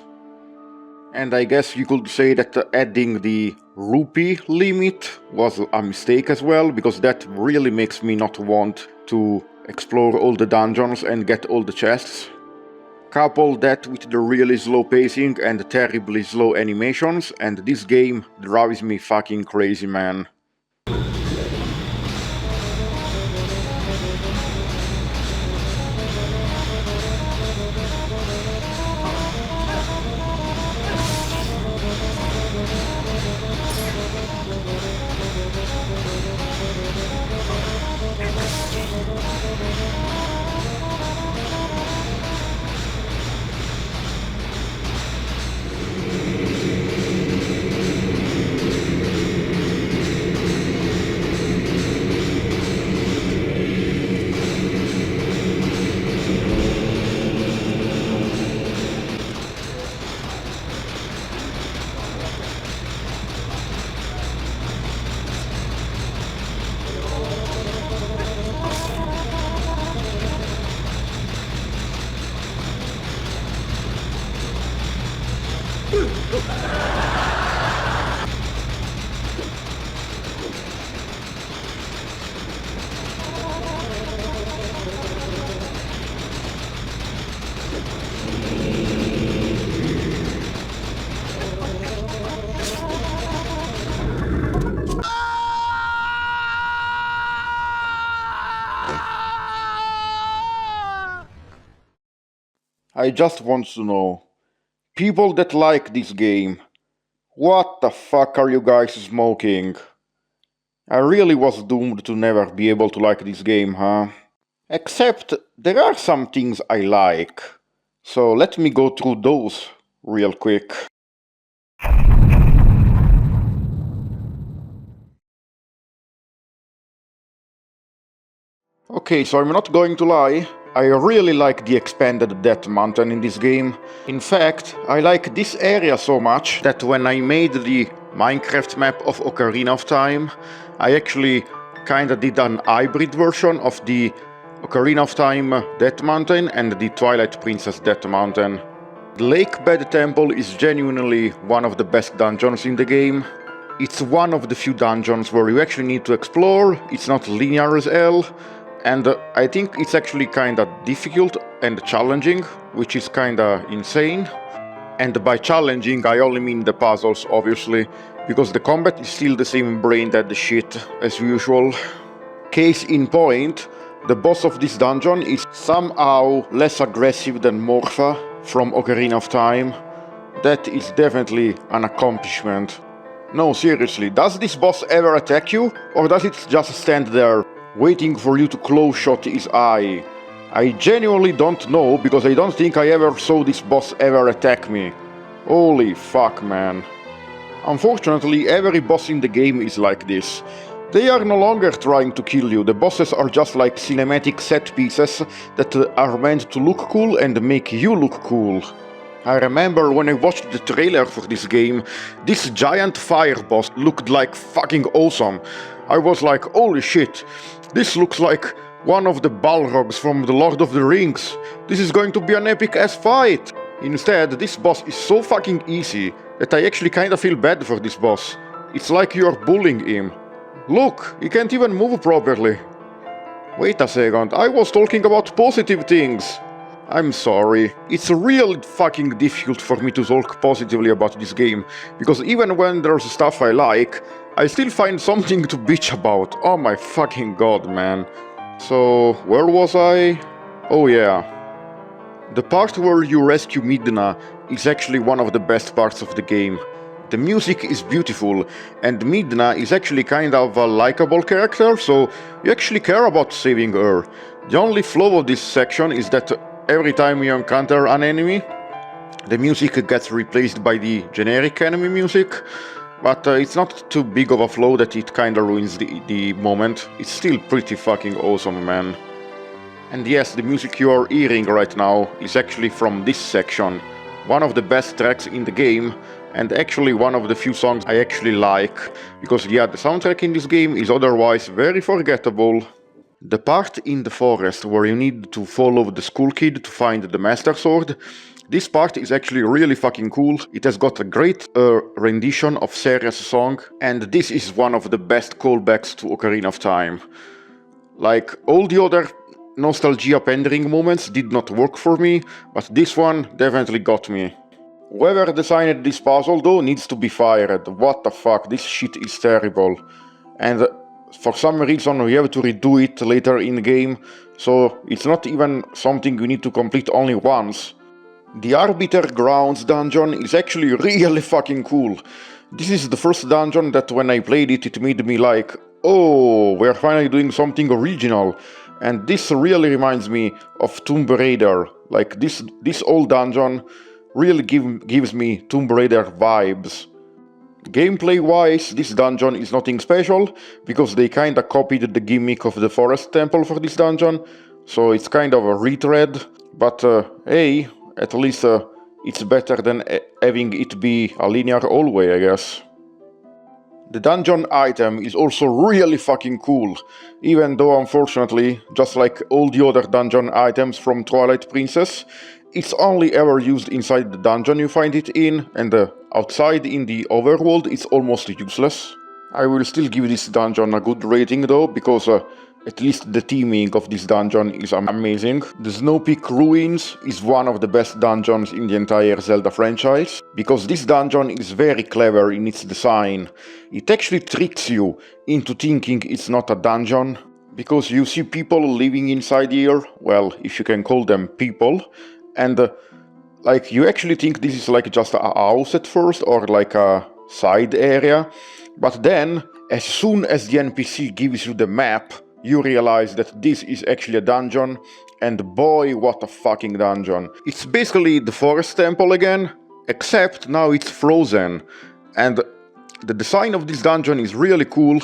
And I guess you could say that adding the rupee limit was a mistake as well, because that really makes me not want to explore all the dungeons and get all the chests. Couple that with the really slow pacing and terribly slow animations, and this game drives me fucking crazy, man. I just want to know, people that like this game, what the fuck are you guys smoking? I really was doomed to never be able to like this game, huh? Except, there are some things I like. So let me go through those real quick. Okay, so I'm not going to lie, I really like the expanded Death Mountain in this game. In fact, I like this area so much that when I made the Minecraft map of Ocarina of Time, I actually kinda did an hybrid version of the Ocarina of Time Death Mountain and the Twilight Princess Death Mountain. The Lakebed Temple is genuinely one of the best dungeons in the game. It's one of the few dungeons where you actually need to explore, it's not linear as hell, and I think it's actually kinda difficult and challenging, which is kinda insane. And by challenging, I only mean the puzzles, obviously, because the combat is still the same Braindead shit as usual. Case in point, the boss of this dungeon is somehow less aggressive than Morpha from Ocarina of Time. That is definitely an accomplishment. No, seriously, does this boss ever attack you, or does it just stand there, waiting for you to close shot his eye? I genuinely don't know, because I don't think I ever saw this boss ever attack me. Holy fuck, man. Unfortunately, every boss in the game is like this. They are no longer trying to kill you, the bosses are just like cinematic set pieces that are meant to look cool and make you look cool. I remember when I watched the trailer for this game, this giant fire boss looked like fucking awesome. I was like, holy shit, this looks like one of the Balrogs from The Lord of the Rings. This is going to be an epic ass fight. Instead, this boss is so fucking easy that I actually kinda feel bad for this boss. It's like you're bullying him. Look, he can't even move properly. Wait a second, I was talking about positive things. I'm sorry, it's real fucking difficult for me to talk positively about this game, because even when there's stuff I like, I still find something to bitch about. Oh my fucking god, man. So, where was I? Oh yeah. The part where you rescue Midna is actually one of the best parts of the game. The music is beautiful, and Midna is actually kind of a likable character, so you actually care about saving her. The only flaw of this section is that every time you encounter an enemy, the music gets replaced by the generic enemy music, but it's not too big of a flaw that it kinda ruins the moment. It's still pretty fucking awesome, man. And yes, the music you are hearing right now is actually from this section, one of the best tracks in the game, and actually one of the few songs I actually like, because yeah, the soundtrack in this game is otherwise very forgettable. The part in the forest where you need to follow the school kid to find the Master Sword, this part is actually really fucking cool. It has got a great rendition of Seria's song, and this is one of the best callbacks to Ocarina of Time. Like, all the other nostalgia pandering moments did not work for me, but this one definitely got me. Whoever designed this puzzle though needs to be fired. What the fuck, this shit is terrible. And for some reason we have to redo it later in the game, so it's not even something you need to complete only once. The Arbiter Grounds dungeon is actually really fucking cool. This is the first dungeon that when I played it, it made me like, oh, we're finally doing something original. And this really reminds me of Tomb Raider. Like, this old dungeon really gives me Tomb Raider vibes. Gameplay-wise, this dungeon is nothing special, because they kinda copied the gimmick of the Forest Temple for this dungeon, so it's kind of a retread, but hey, at least it's better than having it be a linear hallway, I guess. The dungeon item is also really fucking cool, even though unfortunately, just like all the other dungeon items from Twilight Princess, it's only ever used inside the dungeon you find it in, and outside in the overworld it's almost useless. I will still give this dungeon a good rating though, because at least the theming of this dungeon is amazing. The Snow Peak Ruins is one of the best dungeons in the entire Zelda franchise, because this dungeon is very clever in its design. It actually tricks you into thinking it's not a dungeon, because you see people living inside here, well, if you can call them people, and like you actually think this is like just a house at first, or like a side area, but then as soon as the NPC gives you the map, you realize that this is actually a dungeon, and boy, what a fucking dungeon. It's basically the Forest Temple again, except now it's frozen, and the design of this dungeon is really cool.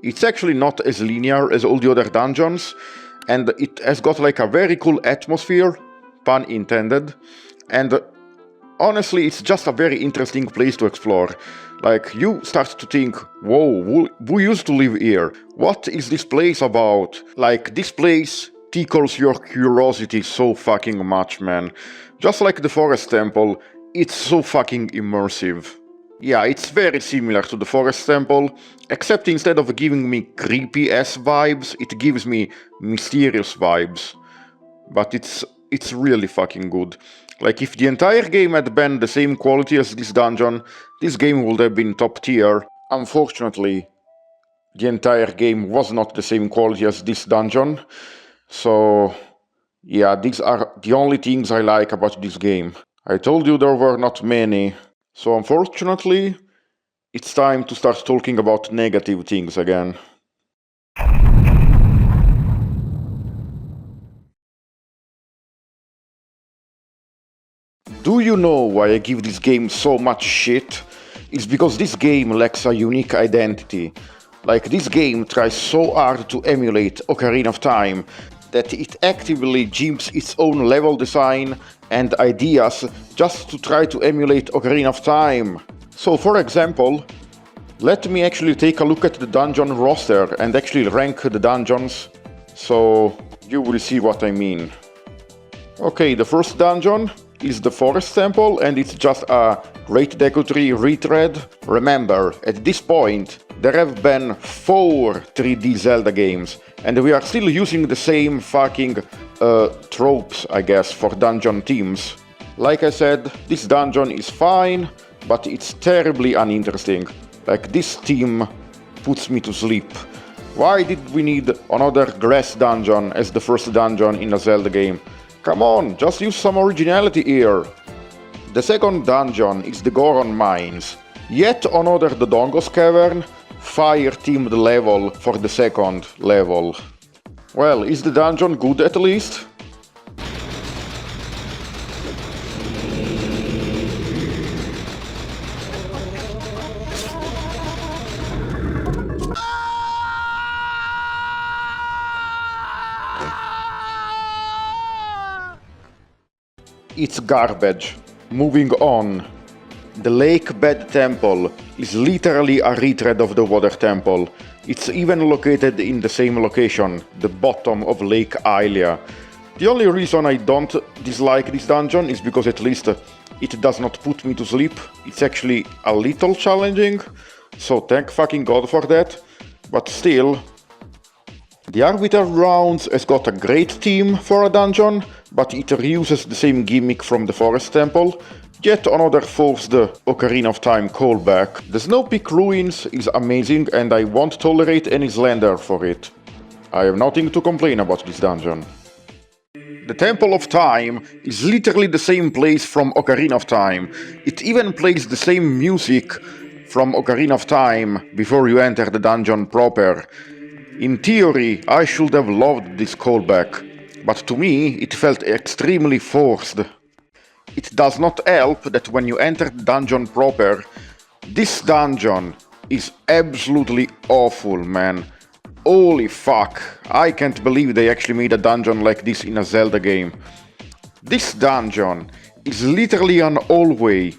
It's actually not as linear as all the other dungeons, and it has got like a very cool atmosphere, pun intended, and honestly, it's just a very interesting place to explore. Like, you start to think, whoa, who used to live here? What is this place about? Like, this place tickles your curiosity so fucking much, man. Just like the Forest Temple, it's so fucking immersive. Yeah, it's very similar to the Forest Temple, except instead of giving me creepy-ass vibes, it gives me mysterious vibes. But it's really fucking good. Like, if the entire game had been the same quality as this dungeon, this game would have been top tier. Unfortunately, the entire game was not the same quality as this dungeon. So, yeah, these are the only things I like about this game. I told you there were not many. So unfortunately, it's time to start talking about negative things again. Do you know why I give this game so much shit? It's because this game lacks a unique identity. Like, this game tries so hard to emulate Ocarina of Time that it actively gyms its own level design and ideas just to try to emulate Ocarina of Time. So for example, let me actually take a look at the dungeon roster and actually rank the dungeons, so you will see what I mean. Okay, the first dungeon is the Forest Temple, and it's just a Great Deku Tree retread. Remember, at this point, there have been 4 3D Zelda games, and we are still using the same fucking tropes, I guess, for dungeon themes. Like I said, this dungeon is fine, but it's terribly uninteresting. Like, this theme puts me to sleep. Why did we need another grass dungeon as the first dungeon in a Zelda game? Come on, just use some originality here. The second dungeon is the Goron Mines. Yet another Dodongo's Cavern, fire-themed level for the second level. Well, is the dungeon good at least? It's garbage. Moving on. The Lake Bed Temple is literally a retread of the Water Temple. It's even located in the same location, the bottom of Lake Hylia. The only reason I don't dislike this dungeon is because at least it does not put me to sleep. It's actually a little challenging, so thank fucking god for that. But still, the Arbiter Rounds has got a great theme for a dungeon, but it reuses the same gimmick from the Forest Temple. Yet another forced Ocarina of Time callback. The Snow Peak Ruins is amazing and I won't tolerate any slander for it. I have nothing to complain about this dungeon. The Temple of Time is literally the same place from Ocarina of Time. It even plays the same music from Ocarina of Time before you enter the dungeon proper. In theory, I should have loved this callback, but to me it felt extremely forced. It does not help that when you enter the dungeon proper, this dungeon is absolutely awful, man. Holy fuck, I can't believe they actually made a dungeon like this in a Zelda game. This dungeon is literally an hallway.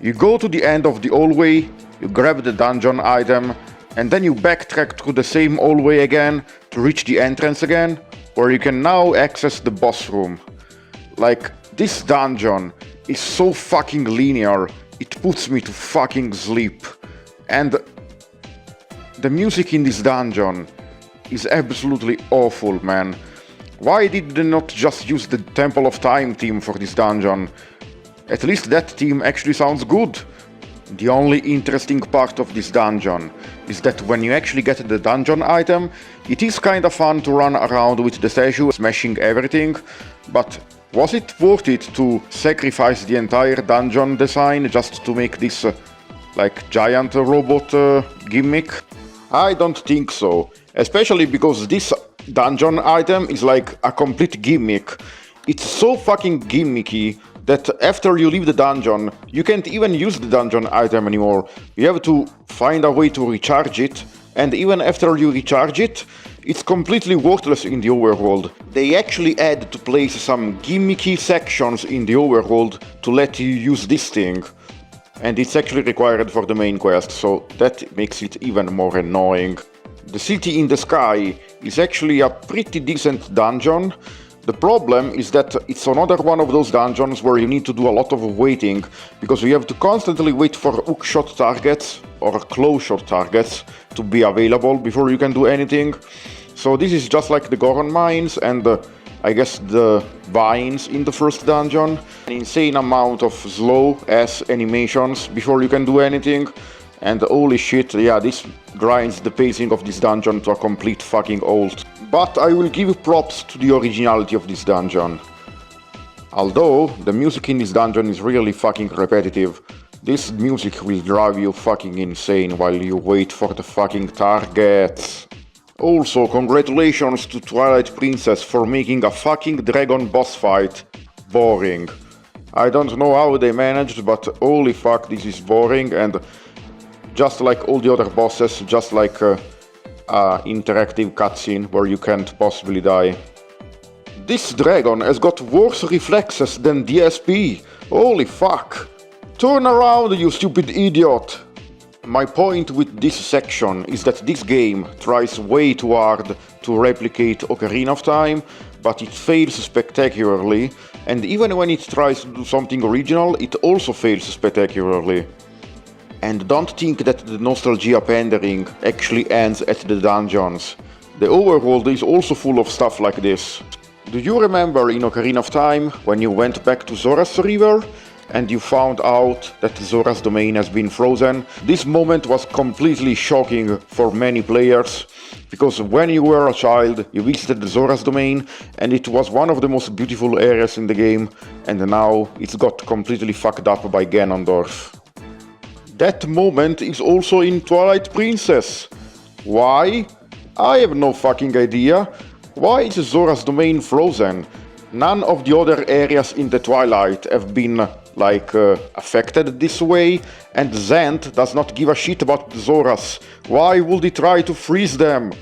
You go to the end of the hallway, you grab the dungeon item, and then you backtrack through the same hallway again to reach the entrance again, where you can now access the boss room. Like, this dungeon is so fucking linear, it puts me to fucking sleep. And the music in this dungeon is absolutely awful, man. Why did they not just use the Temple of Time theme for this dungeon? At least that theme actually sounds good. The only interesting part of this dungeon is that when you actually get the dungeon item, it is kinda fun to run around with the statue smashing everything, but was it worth it to sacrifice the entire dungeon design just to make this like giant robot gimmick? I don't think so, especially because this dungeon item is like a complete gimmick. It's so fucking gimmicky that after you leave the dungeon, you can't even use the dungeon item anymore. You have to find a way to recharge it, and even after you recharge it, it's completely worthless in the overworld. They actually had to place some gimmicky sections in the overworld to let you use this thing. And it's actually required for the main quest, so that makes it even more annoying. The City in the Sky is actually a pretty decent dungeon. The problem is that it's another one of those dungeons where you need to do a lot of waiting, because you have to constantly wait for hookshot targets or close-shot targets to be available before you can do anything. So this is just like the Goron Mines and I guess the vines in the first dungeon. An insane amount of slow-ass animations before you can do anything. And holy shit, yeah, this grinds the pacing of this dungeon to a complete fucking halt. But I will give props to the originality of this dungeon. Although, the music in this dungeon is really fucking repetitive. This music will drive you fucking insane while you wait for the fucking targets. Also, congratulations to Twilight Princess for making a fucking dragon boss fight boring. I don't know how they managed, but holy fuck, this is boring, and just like all the other bosses, just like a interactive cutscene where you can't possibly die. This dragon has got worse reflexes than DSP. Holy fuck. Turn around, you stupid idiot. My point with this section is that this game tries way too hard to replicate Ocarina of Time, but it fails spectacularly, and even when it tries to do something original, it also fails spectacularly. And don't think that the nostalgia pandering actually ends at the dungeons. The overworld is also full of stuff like this. Do you remember in Ocarina of Time when you went back to Zora's River and you found out that Zora's domain has been frozen? This moment was completely shocking for many players. because when you were a child, you visited the Zora's Domain, and it was one of the most beautiful areas in the game, and now it's got completely fucked up by Ganondorf. That moment is also in Twilight Princess. Why? I have no fucking idea. Why is Zora's Domain frozen? None of the other areas in the Twilight have been, affected this way, and Zant does not give a shit about the Zoras. Why would he try to freeze them?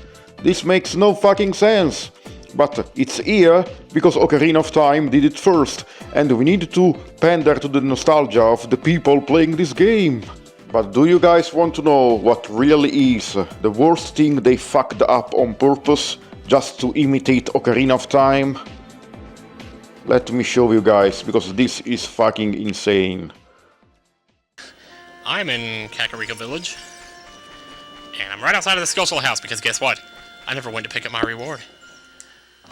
This makes no fucking sense. But it's here because Ocarina of Time did it first, and we need to pander to the nostalgia of the people playing this game. But do you guys want to know what really is the worst thing they fucked up on purpose just to imitate Ocarina of Time? Let me show you guys, because this is fucking insane. I'm in Kakariko Village, and I'm right outside of the Skull House because guess what? I never went to pick up my reward.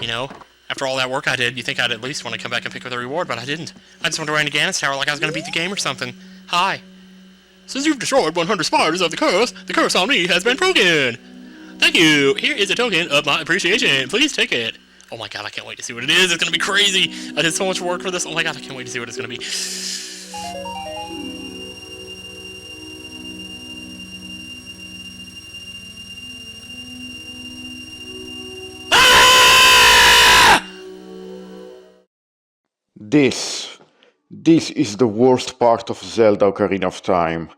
You know, after all that work I did, you think I'd at least want to come back and pick up the reward, but I didn't. I just went around to Ganon's Tower like I was going to beat the game or something. Hi. Since you've destroyed 100 spiders of the curse on me has been broken. Thank you. Here is a token of my appreciation. Please take it. Oh my god, I can't wait to see what it is. It's going to be crazy. I did so much work for this. Oh my god, I can't wait to see what it's going to be. This is the worst part of Zelda Ocarina of Time.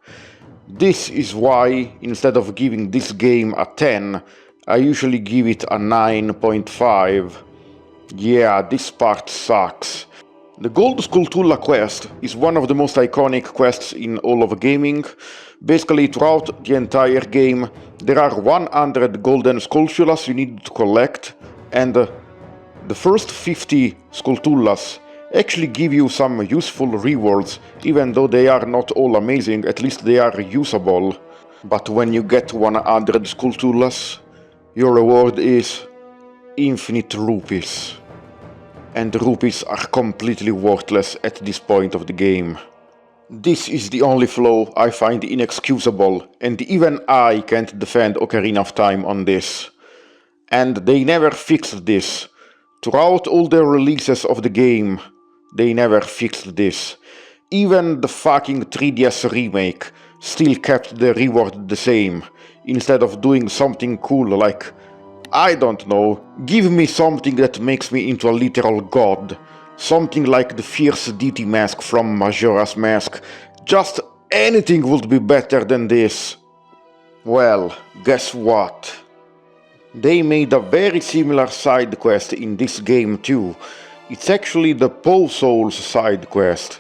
This is why, instead of giving this game a 10, I usually give it a 9.5. Yeah, this part sucks. The Gold Skulltula quest is one of the most iconic quests in all of gaming. Basically, throughout the entire game, there are 100 golden Skulltulas you need to collect, and the first 50 Skulltulas actually give you some useful rewards, even though they are not all amazing, at least they are usable. But when you get 100 Skulltulas, your reward is infinite rupees. And rupees are completely worthless at this point of the game. This is the only flaw I find inexcusable, and even I can't defend Ocarina of Time on this. And they never fixed this. Throughout all the releases of the game, they never fixed this. Even the fucking 3DS remake still kept the reward the same, instead of doing something cool like, I don't know, give me something that makes me into a literal god. Something like the fierce deity mask from Majora's Mask. Just anything would be better than this. Well, guess what? They made a very similar side quest in this game too. It's actually the Poe Souls side quest.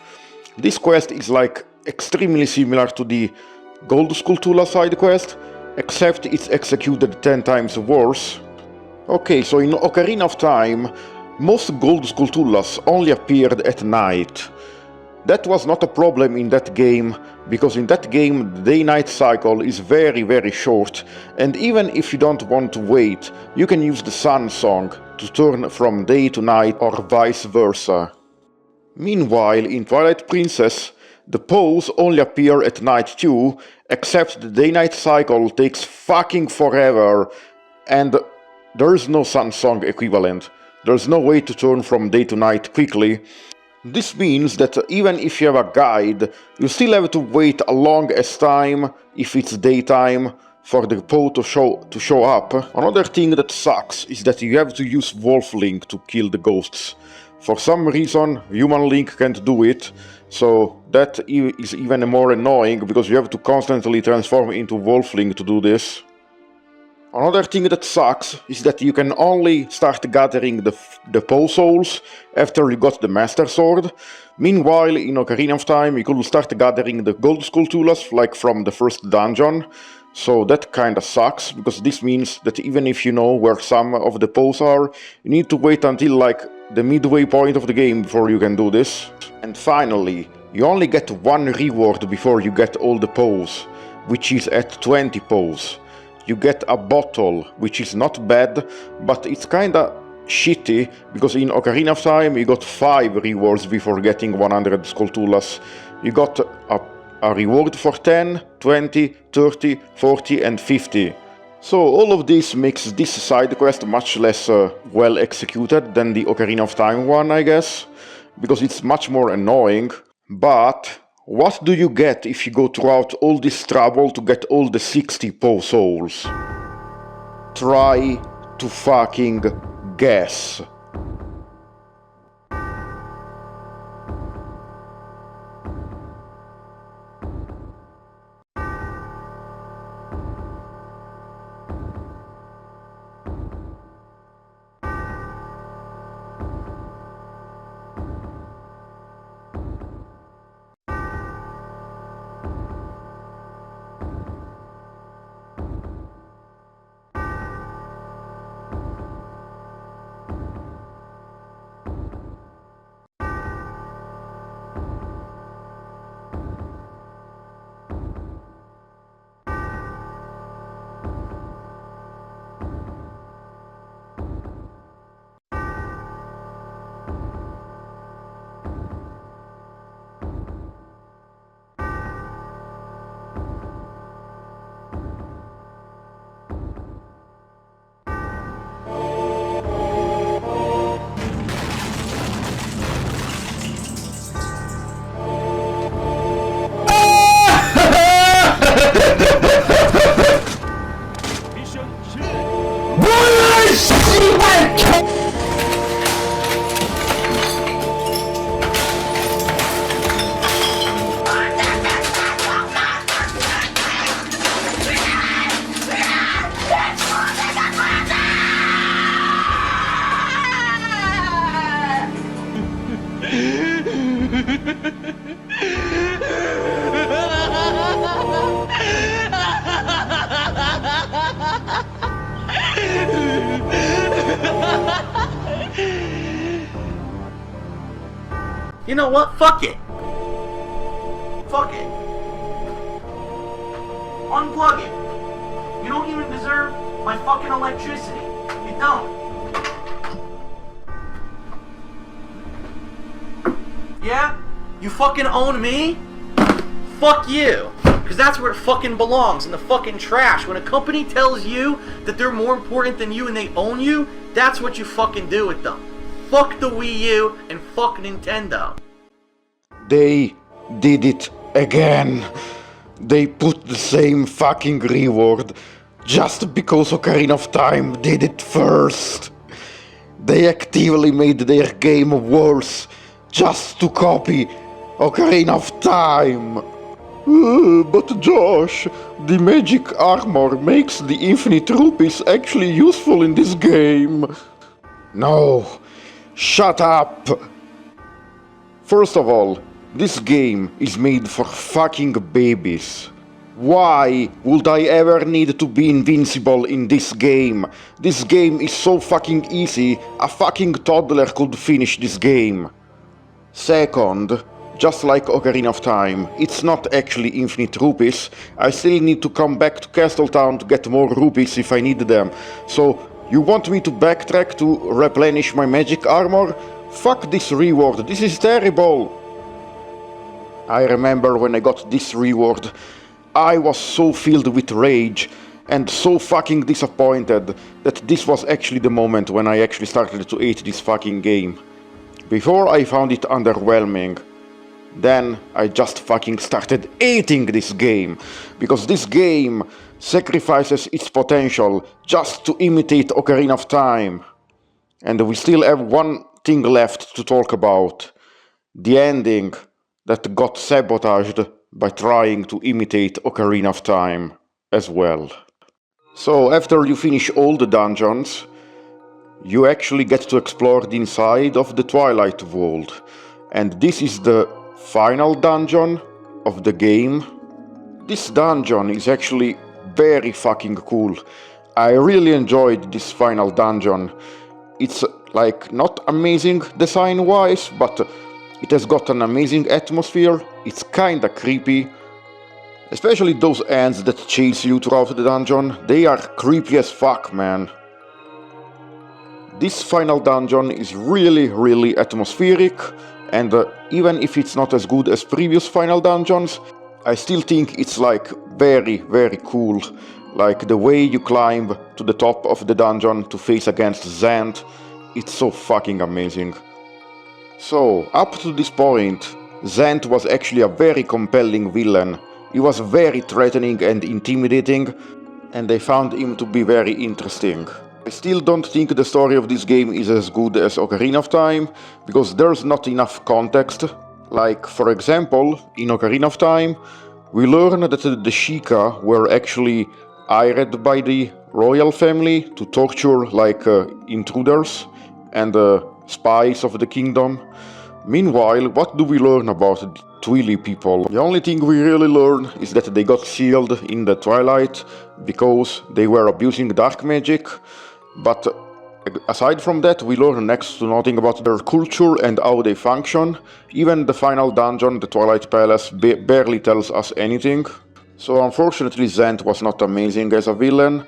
This quest is like extremely similar to the Gold Skulltula side quest, except it's executed 10 times worse. Okay, so in Ocarina of Time, most Gold Skulltulas only appeared at night. That was not a problem in that game, because in that game the day-night cycle is very short, and even if you don't want to wait, you can use the Sun Song to turn from day to night or vice versa. Meanwhile, in Twilight Princess, the Poes only appear at night too, except the day-night cycle takes fucking forever, and there's no Sun Song equivalent. There's no way to turn from day to night quickly. This means that even if you have a guide, you still have to wait a long as time, if it's daytime, for the Poe to show up. Another thing that sucks is that you have to use Wolf Link to kill the ghosts. For some reason, Human Link can't do it, so that is even more annoying, because you have to constantly transform into Wolf Link to do this. Another thing that sucks is that you can only start gathering the Poe Souls after you got the Master Sword. Meanwhile, in Ocarina of Time, you could start gathering the Gold Skulltulas, like from the first dungeon. So that kinda sucks, because this means that even if you know where some of the Poes are, you need to wait until like the midway point of the game before you can do this. And finally, you only get one reward before you get all the Poes, which is at 20 Poes. You get a bottle, which is not bad, but it's kinda shitty, because in Ocarina of Time you got 5 rewards before getting 100 Skulltulas. You got a reward for 10, 20, 30, 40 and 50. So all of this makes this side quest much less well executed than the Ocarina of Time one, I guess, because it's much more annoying. But what do you get if you go throughout all this trouble to get all the 60 Poe souls? Try to fucking guess. You know what? Fuck it. Fuck it. Unplug it. You don't even deserve my fucking electricity. You don't. Yeah? You fucking own me? Fuck you. Because that's where it fucking belongs, in the fucking trash. When a company tells you that they're more important than you and they own you, that's what you fucking do with them. Fuck the Wii U and fuck Nintendo. They did it again. They put the same fucking reward just because Ocarina of Time did it first. They actively made their game worse just to copy Ocarina of Time. But Josh, the magic armor makes the infinite rupees actually useful in this game. No, shut up. First of all, this game is made for fucking babies. Why would I ever need to be invincible in this game? This game is so fucking easy, a fucking toddler could finish this game. Second, just like Ocarina of Time, it's not actually infinite rupees. I still need to come back to Castletown to get more rupees if I need them. So, you want me to backtrack to replenish my magic armor? Fuck this reward, this is terrible! I remember when I got this reward, I was so filled with rage and so fucking disappointed that this was actually the moment when I actually started to hate this fucking game. Before I found it underwhelming, then I just fucking started hating this game, because this game sacrifices its potential just to imitate Ocarina of Time. And we still have one thing left to talk about. The ending that got sabotaged by trying to imitate Ocarina of Time as well. So after you finish all the dungeons, you actually get to explore the inside of the Twilight world. And this is the final dungeon of the game. This dungeon is actually very fucking cool. I really enjoyed this final dungeon. It's like not amazing design wise, but it has got an amazing atmosphere. It's kinda creepy. Especially those ants that chase you throughout the dungeon. They are creepy as fuck, man. This final dungeon is really atmospheric, and even if it's not as good as previous final dungeons, I still think it's like very cool. Like the way you climb to the top of the dungeon to face against Zant, it's so fucking amazing. So, up to this point, Zant was actually a very compelling villain. He was very threatening and intimidating, and I found him to be very interesting. I still don't think the story of this game is as good as Ocarina of Time, because there's not enough context. Like, for example, in Ocarina of Time, we learn that the Sheikah were actually hired by the royal family to torture like intruders and spies of the kingdom. Meanwhile, what do we learn about the Twili people? The only thing we really learn is that they got sealed in the Twilight because they were abusing dark magic, but aside from that we learn next to nothing about their culture and how they function. Even the final dungeon, the Twilight Palace, barely tells us anything. So unfortunately Zant was not amazing as a villain.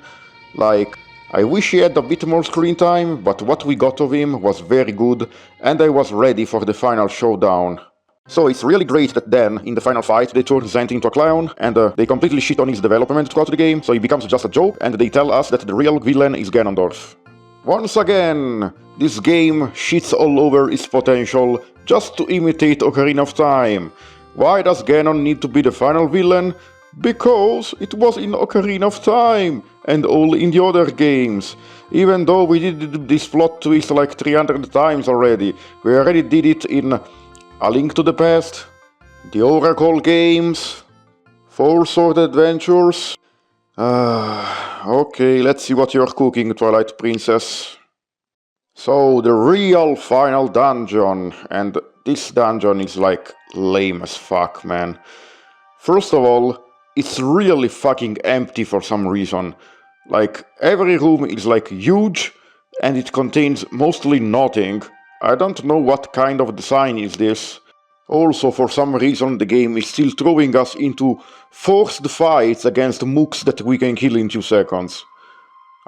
Like, I wish he had a bit more screen time, but what we got of him was very good, and I was ready for the final showdown. So it's really great that then, in the final fight, they turn Zant into a clown, and they completely shit on his development throughout the game, so he becomes just a joke, and they tell us that the real villain is Ganondorf. Once again, this game shits all over its potential just to imitate Ocarina of Time. Why does Ganon need to be the final villain? Because it was in Ocarina of Time, and all in the other games. Even though we did this plot twist like 300 times already. We already did it in A Link to the Past, the Oracle games, Four Sword Adventures. Okay, let's see what you're cooking, Twilight Princess. So, the real final dungeon, and this dungeon is like lame as fuck, man. First of all, it's really fucking empty for some reason. Like, every room is like huge, and it contains mostly nothing. I don't know what kind of design is this. Also, for some reason, the game is still throwing us into forced fights against mooks that we can kill in 2 seconds.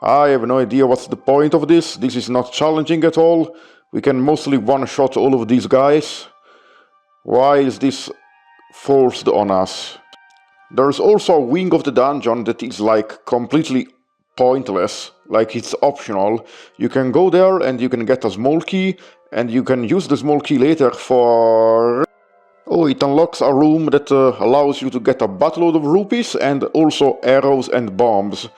I have no idea what's the point of this. This is not challenging at all. We can mostly one-shot all of these guys. Why is this forced on us? There's also a wing of the dungeon that is like completely pointless, like it's optional. You can go there and you can get a small key, and you can use the small key later for... Oh, it unlocks a room that allows you to get a buttload of rupees and also arrows and bombs.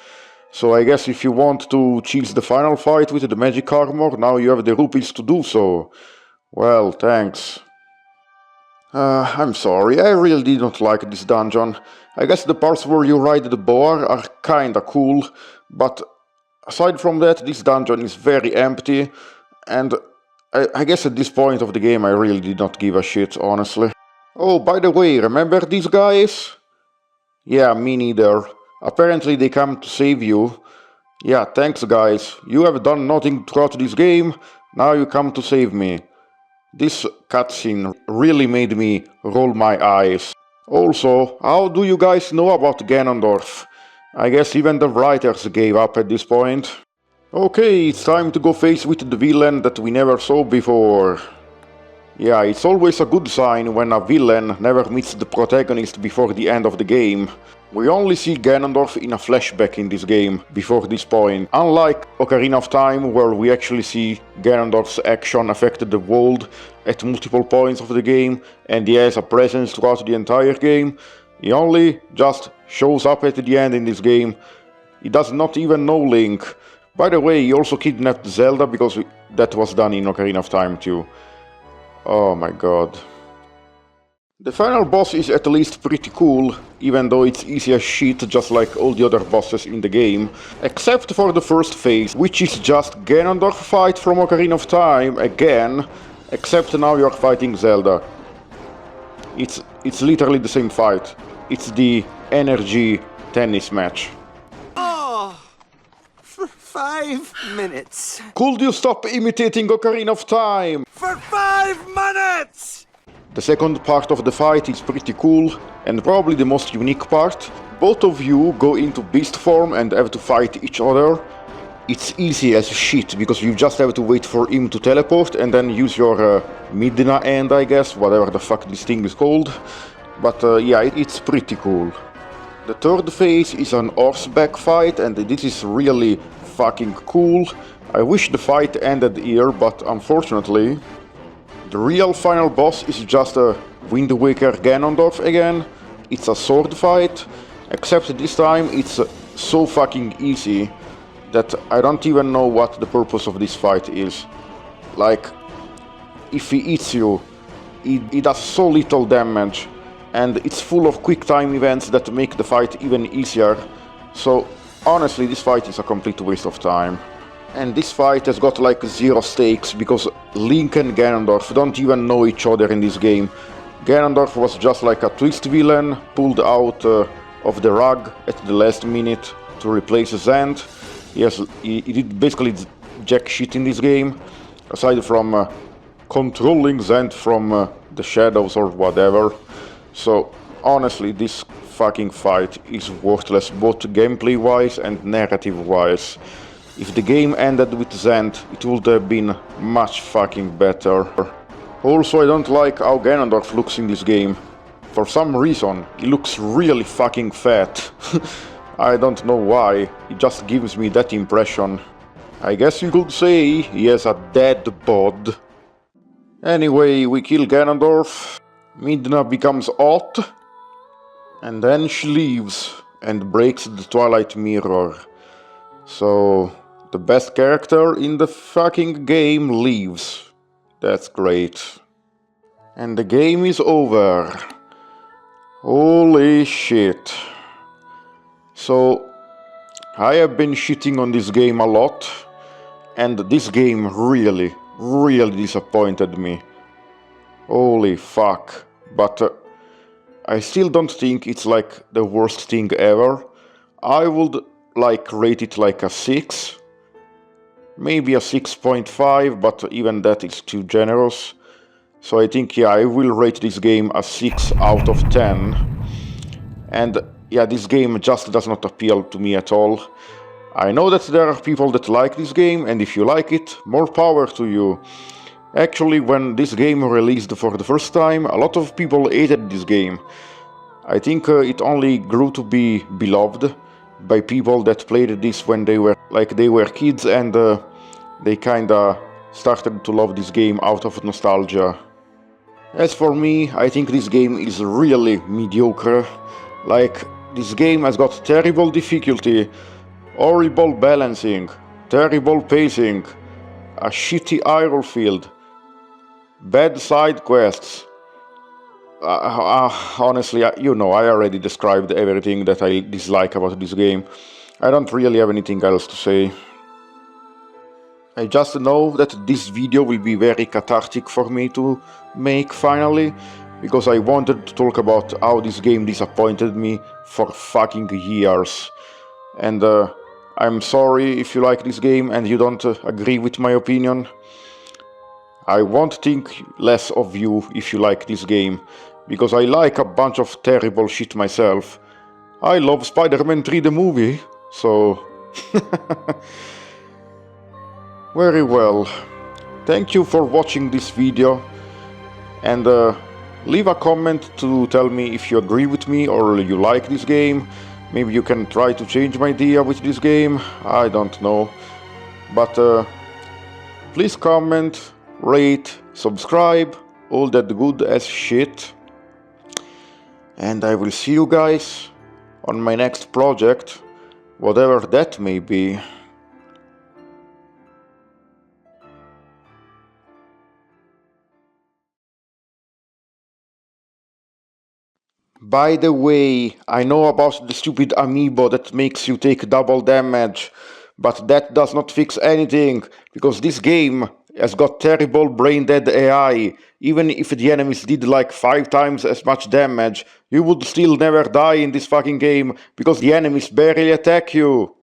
So I guess if you want to cheese the final fight with the magic armor, now you have the rupees to do so. Well, thanks. I'm sorry, I really did not like this dungeon. I guess the parts where you ride the boar are kinda cool, but aside from that, this dungeon is very empty, and I guess at this point of the game I really did not give a shit, honestly. Oh, by the way, remember these guys? Yeah, me neither. Apparently they come to save you. Yeah, thanks guys. You have done nothing throughout this game, now you come to save me. This cutscene really made me roll my eyes. Also, how do you guys know about Ganondorf? I guess even the writers gave up at this point. Okay, it's time to go face with the villain that we never saw before. Yeah, it's always a good sign when a villain never meets the protagonist before the end of the game. We only see Ganondorf in a flashback in this game, before this point. Unlike Ocarina of Time, where we actually see Ganondorf's action affect the world at multiple points of the game, and he has a presence throughout the entire game, he only just shows up at the end in this game. He does not even know Link. By the way, he also kidnapped Zelda, because that was done in Ocarina of Time too. Oh my god. The final boss is at least pretty cool, even though it's easy as shit just like all the other bosses in the game, except for the first phase, which is just Ganondorf fight from Ocarina of Time again, except now you're fighting Zelda. It's literally the same fight. It's the energy tennis match. Oh, for 5 minutes. Could you stop imitating Ocarina of Time? For 5 minutes! The second part of the fight is pretty cool, and probably the most unique part. Both of you go into beast form and have to fight each other. It's easy as shit, because you just have to wait for him to teleport and then use your Midna End, I guess, whatever the fuck this thing is called. But yeah, it's pretty cool. The third phase is an horseback fight, and this is really fucking cool. I wish the fight ended here, but unfortunately... The real final boss is just a Wind Waker Ganondorf again. It's a sword fight, except this time it's so fucking easy that I don't even know what the purpose of this fight is. Like, if he hits you, he does so little damage, and it's full of quick time events that make the fight even easier. So honestly, this fight is a complete waste of time. And this fight has got like zero stakes, because Link and Ganondorf don't even know each other in this game. Ganondorf was just like a twist villain, pulled out of the rug at the last minute to replace Zant. He did basically jack shit in this game, aside from controlling Zant from the shadows or whatever. So honestly, this fucking fight is worthless, both gameplay wise and narrative wise. If the game ended with Zant, it would have been much fucking better. Also, I don't like how Ganondorf looks in this game. For some reason, he looks really fucking fat. I don't know why, it just gives me that impression. I guess you could say he has a dead bod. Anyway, we kill Ganondorf, Midna becomes hot, and then she leaves and breaks the Twilight mirror. So, the best character in the fucking game leaves. That's great. And the game is over. Holy shit. So, I have been shitting on this game a lot, and this game really disappointed me. Holy fuck. But I still don't think it's like the worst thing ever. I would like rate it like a 6. Maybe a 6.5, but even that is too generous. So I think, yeah, I will rate this game a 6 out of 10. And yeah, this game just does not appeal to me at all. I know that there are people that like this game, and if you like it, more power to you. Actually, when this game released for the first time, a lot of people hated this game. I think it only grew to be beloved by people that played this when they were kids, and they kinda started to love this game out of nostalgia. As for me, I think this game is really mediocre. Like, this game has got terrible difficulty, horrible balancing, terrible pacing, a shitty hyrule field, bad side quests. Honestly, you know, I already described everything that I dislike about this game. I don't really have anything else to say. I just know that this video will be very cathartic for me to make finally, because I wanted to talk about how this game disappointed me for fucking years. And I'm sorry if you like this game and you don't agree with my opinion. I won't think less of you if you like this game, because I like a bunch of terrible shit myself. I love Spider-Man 3 the movie, so... Very well. Thank you for watching this video, and leave a comment to tell me if you agree with me or you like this game. Maybe you can try to change my idea with this game, I don't know. But please comment, rate, subscribe, all that good as shit. And I will see you guys on my next project, whatever that may be. By the way, I know about the stupid amiibo that makes you take double damage, but that does not fix anything, because this game has got terrible Braindead AI. Even if the enemies did like 5 times as much damage, you would still never die in this fucking game, because the enemies barely attack you.